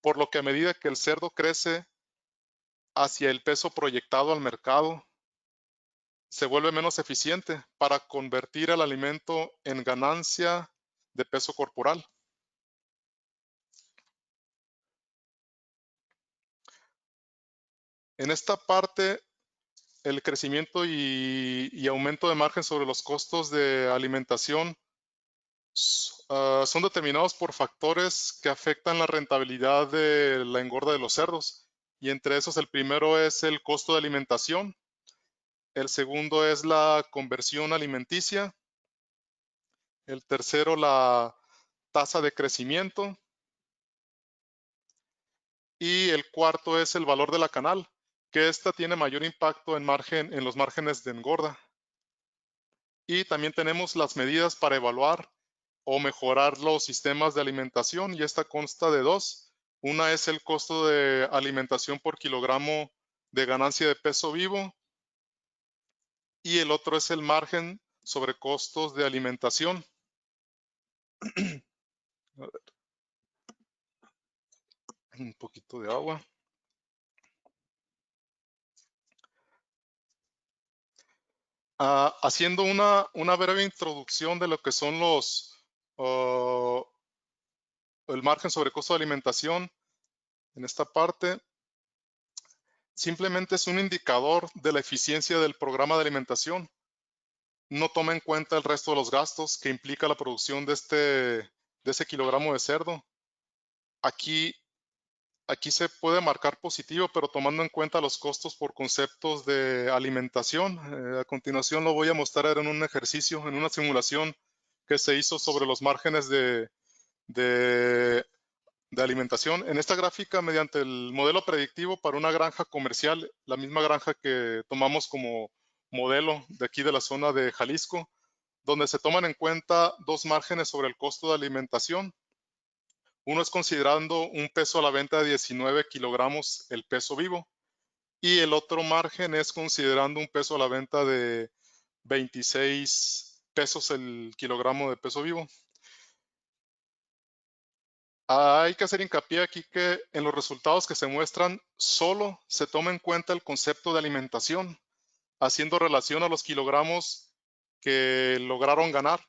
por lo que a medida que el cerdo crece, hacia el peso proyectado al mercado, se vuelve menos eficiente para convertir el alimento en ganancia de peso corporal. En esta parte, el crecimiento y aumento de margen sobre los costos de alimentación son determinados por factores que afectan la rentabilidad de la engorda de los cerdos. Y entre esos, el primero es el costo de alimentación. El segundo es la conversión alimenticia. El tercero, la tasa de crecimiento. Y el cuarto es el valor de la canal, que esta tiene mayor impacto en los márgenes de engorda. Y también tenemos las medidas para evaluar o mejorar los sistemas de alimentación, y esta consta de dos. Una es el costo de alimentación por kilogramo de ganancia de peso vivo, y el otro es el margen sobre costos de alimentación. A ver. Un poquito de agua. Haciendo una breve introducción de lo que son el margen sobre costo de alimentación, en esta parte, simplemente es un indicador de la eficiencia del programa de alimentación. No toma en cuenta el resto de los gastos que implica la producción de ese kilogramo de cerdo. Aquí se puede marcar positivo, pero tomando en cuenta los costos por conceptos de alimentación. A continuación lo voy a mostrar en un ejercicio, en una simulación que se hizo sobre los márgenes de alimentación. En esta gráfica, mediante el modelo predictivo para una granja comercial, la misma granja que tomamos como modelo de aquí de la zona de Jalisco, donde se toman en cuenta dos márgenes sobre el costo de alimentación. Uno es considerando un peso a la venta de 19 kilogramos el peso vivo, y el otro margen es considerando un peso a la venta de 26 pesos el kilogramo de peso vivo. Hay que hacer hincapié aquí que en los resultados que se muestran solo se toma en cuenta el concepto de alimentación, haciendo relación a los kilogramos que lograron ganar.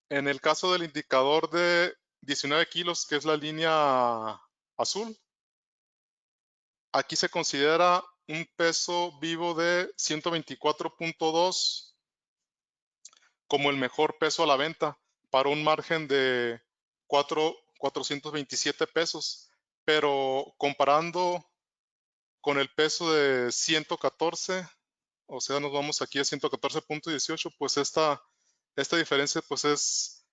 En el caso del indicador de 19 kilos, que es la línea azul, aquí se considera un peso vivo de 124.2 como el mejor peso a la venta para un margen de 427 pesos, pero comparando con el peso de 114, o sea, nos vamos aquí a 114.18, pues esta diferencia pues es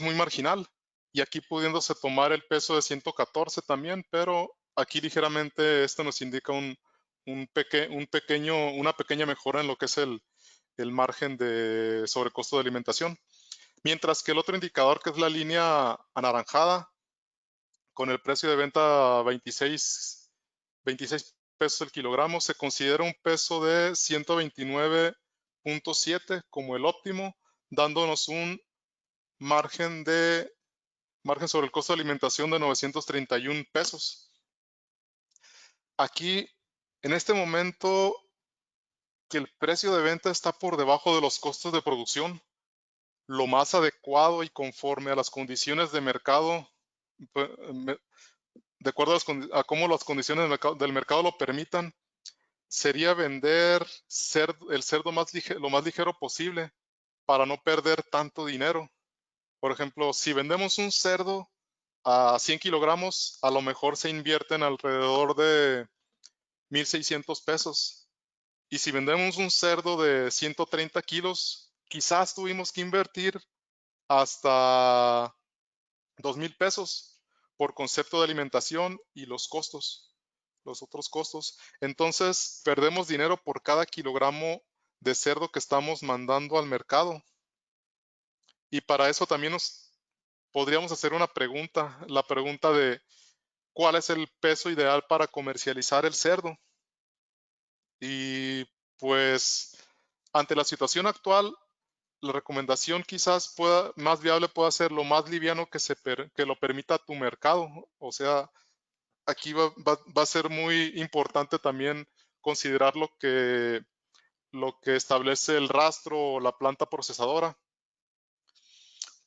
muy marginal, y aquí pudiéndose tomar el peso de 114 también, pero aquí ligeramente esto nos indica una pequeña mejora en lo que es el margen de sobrecosto de alimentación. Mientras que el otro indicador, que es la línea anaranjada, con el precio de venta 26 pesos el kilogramo, se considera un peso de 129.7 como el óptimo, dándonos un margen sobre el costo de alimentación de 931 pesos. Aquí, en este momento, que el precio de venta está por debajo de los costos de producción, lo más adecuado y conforme a las condiciones de mercado, de acuerdo a cómo las condiciones del mercado lo permitan, sería vender el cerdo lo más ligero posible para no perder tanto dinero. Por ejemplo, si vendemos un cerdo a 100 kilogramos, a lo mejor se invierten alrededor de 1,600 pesos. Y si vendemos un cerdo de 130 kilos, quizás tuvimos que invertir hasta 2,000 pesos por concepto de alimentación y los otros costos. Entonces, perdemos dinero por cada kilogramo de cerdo que estamos mandando al mercado. Y para eso también podríamos hacer una pregunta, la pregunta de ¿cuál es el peso ideal para comercializar el cerdo? Y pues, ante la situación actual, la recomendación quizás más viable pueda ser lo más liviano que lo permita tu mercado. O sea, aquí va a ser muy importante también considerar lo que establece el rastro o la planta procesadora,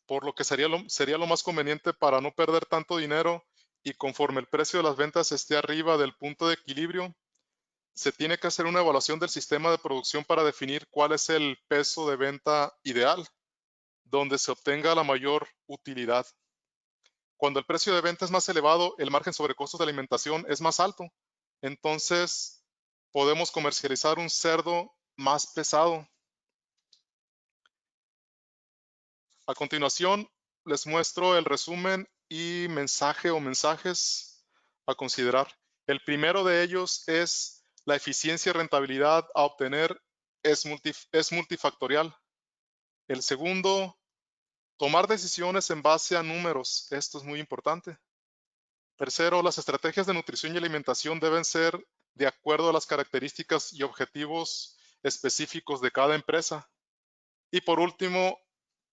por lo que sería lo más conveniente para no perder tanto dinero, y conforme el precio de las ventas esté arriba del punto de equilibrio, se tiene que hacer una evaluación del sistema de producción para definir cuál es el peso de venta ideal, donde se obtenga la mayor utilidad. Cuando el precio de venta es más elevado, el margen sobre costos de alimentación es más alto. Entonces, podemos comercializar un cerdo más pesado. A continuación, les muestro el resumen y mensaje o mensajes a considerar. El primero de ellos es la eficiencia y rentabilidad a obtener es multifactorial. El segundo, tomar decisiones en base a números. Esto es muy importante. Tercero, las estrategias de nutrición y alimentación deben ser de acuerdo a las características y objetivos específicos de cada empresa. Y por último,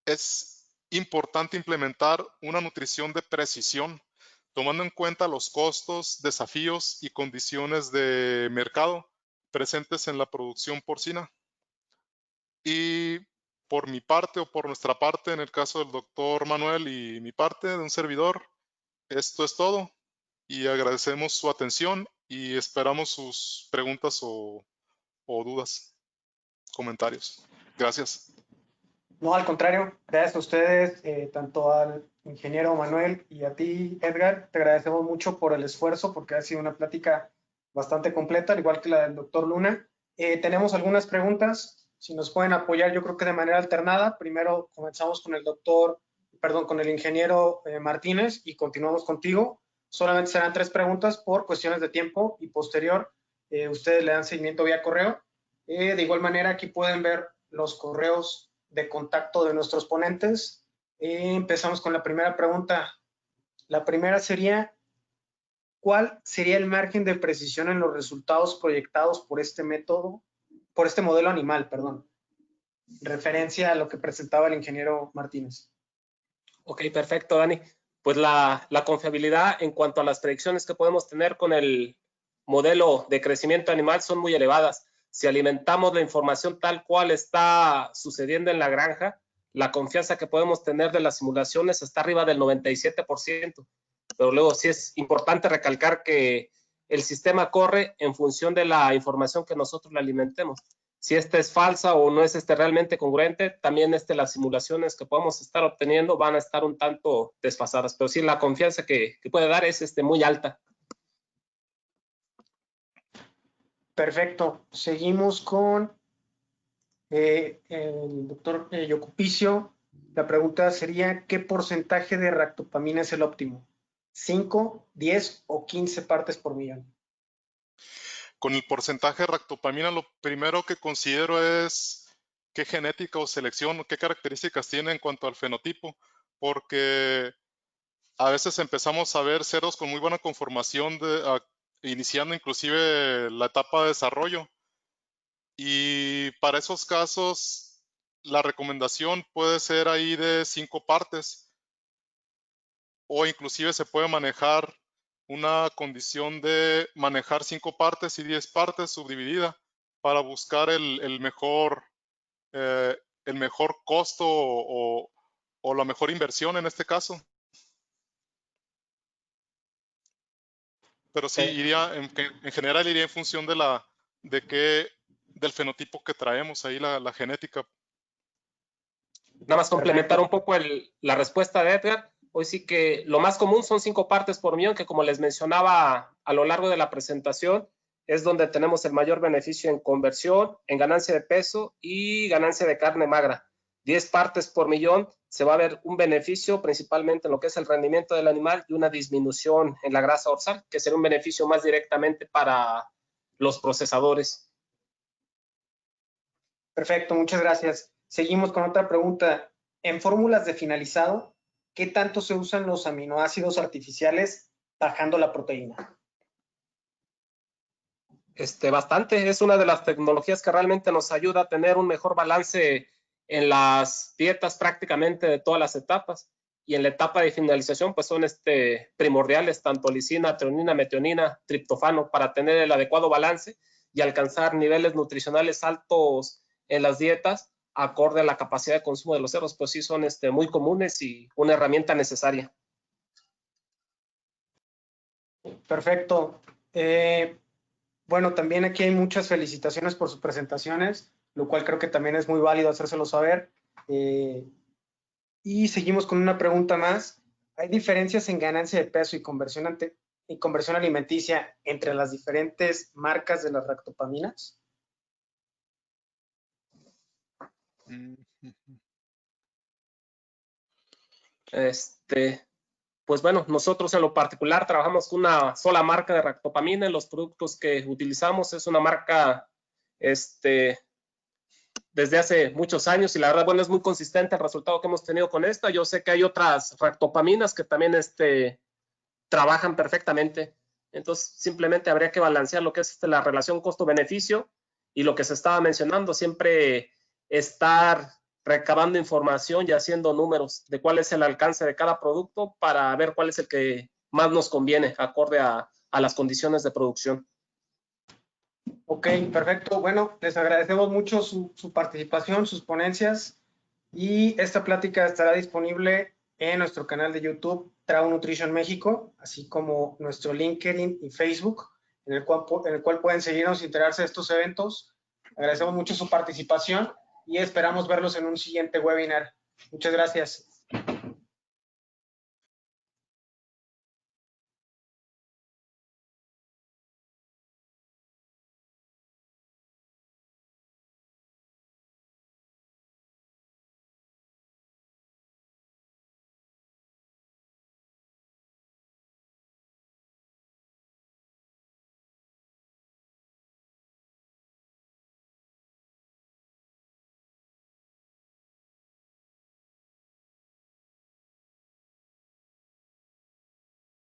es importante implementar una nutrición de precisión, tomando en cuenta los costos, desafíos y condiciones de mercado presentes en la producción porcina. Y por mi parte o por nuestra parte, en el caso del doctor Manuel y mi parte de un servidor, esto es todo. Y agradecemos su atención y esperamos sus preguntas o dudas, comentarios. Gracias. No, al contrario, gracias a ustedes, tanto al ingeniero Manuel y a ti, Edgar. Te agradecemos mucho por el esfuerzo, porque ha sido una plática bastante completa, al igual que la del doctor Luna. Tenemos algunas preguntas, si nos pueden apoyar, yo creo que de manera alternada. Primero comenzamos con con el ingeniero Martínez, y continuamos contigo. Solamente serán 3 preguntas por cuestiones de tiempo, y posterior ustedes le dan seguimiento vía correo. De igual manera, aquí pueden ver los correos de contacto de nuestros ponentes. Empezamos con la primera pregunta. La primera sería, ¿cuál sería el margen de precisión en los resultados proyectados por este modelo animal, perdón? Referencia a lo que presentaba el ingeniero Martínez. Ok, perfecto, Dani. Pues la confiabilidad en cuanto a las predicciones que podemos tener con el modelo de crecimiento animal son muy elevadas. Si alimentamos la información tal cual está sucediendo en la granja, la confianza que podemos tener de las simulaciones está arriba del 97%. Pero luego sí es importante recalcar que el sistema corre en función de la información que nosotros le alimentemos. Si esta es falsa o no es realmente congruente, también las simulaciones que podemos estar obteniendo van a estar un tanto desfasadas. Pero sí, la confianza que puede dar es muy alta. Perfecto. Seguimos con el doctor Yocupicio. La pregunta sería, ¿qué porcentaje de ractopamina es el óptimo? ¿5, 10 o 15 partes por millón? Con el porcentaje de ractopamina, lo primero que considero es qué genética o selección, qué características tiene en cuanto al fenotipo, porque a veces empezamos a ver cerdos con muy buena conformación, iniciando inclusive la etapa de desarrollo. Y para esos casos, la recomendación puede ser ahí de 5 partes, o inclusive se puede manejar una condición de manejar 5 partes y 10 partes subdividida para buscar el mejor costo o la mejor inversión en este caso. Pero sí, en general iría en función del fenotipo que traemos ahí, la genética. Nada más complementar un poco la respuesta de Edgar. Hoy sí que lo más común son 5 partes por millón, que como les mencionaba a lo largo de la presentación, es donde tenemos el mayor beneficio en conversión, en ganancia de peso y ganancia de carne magra. 10 partes por millón se va a ver un beneficio principalmente en lo que es el rendimiento del animal y una disminución en la grasa dorsal, que será un beneficio más directamente para los procesadores. Perfecto, muchas gracias. Seguimos con otra pregunta. En fórmulas de finalizado, ¿qué tanto se usan los aminoácidos artificiales bajando la proteína? Bastante. Es una de las tecnologías que realmente nos ayuda a tener un mejor balance en las dietas prácticamente de todas las etapas. y en la etapa de finalización pues son primordiales tanto lisina, treonina, metionina, triptofano para tener el adecuado balance y alcanzar niveles nutricionales altos en las dietas acorde a la capacidad de consumo de los cerdos, pues sí son muy comunes y una herramienta necesaria. Perfecto. Bueno, también aquí hay muchas felicitaciones por sus presentaciones, lo cual creo que también es muy válido hacérselo saber. Y seguimos con una pregunta más. ¿Hay diferencias en ganancia de peso y conversión alimenticia entre las diferentes marcas de las ractopaminas? Pues bueno, nosotros en lo particular trabajamos con una sola marca de ractopamina. En los productos que utilizamos es una marca desde hace muchos años y la verdad, bueno, es muy consistente el resultado que hemos tenido con esta. Yo sé que hay otras ractopaminas que también trabajan perfectamente. Entonces, simplemente habría que balancear lo que es la relación costo-beneficio y lo que se estaba mencionando, siempre estar recabando información y haciendo números de cuál es el alcance de cada producto para ver cuál es el que más nos conviene acorde a las condiciones de producción. Ok, perfecto. Bueno, les agradecemos mucho su participación, sus ponencias, y esta plática estará disponible en nuestro canal de YouTube, Trau Nutrition México, así como nuestro LinkedIn y Facebook, en el cual pueden seguirnos y enterarse de estos eventos. Agradecemos mucho su participación y esperamos verlos en un siguiente webinar. Muchas gracias.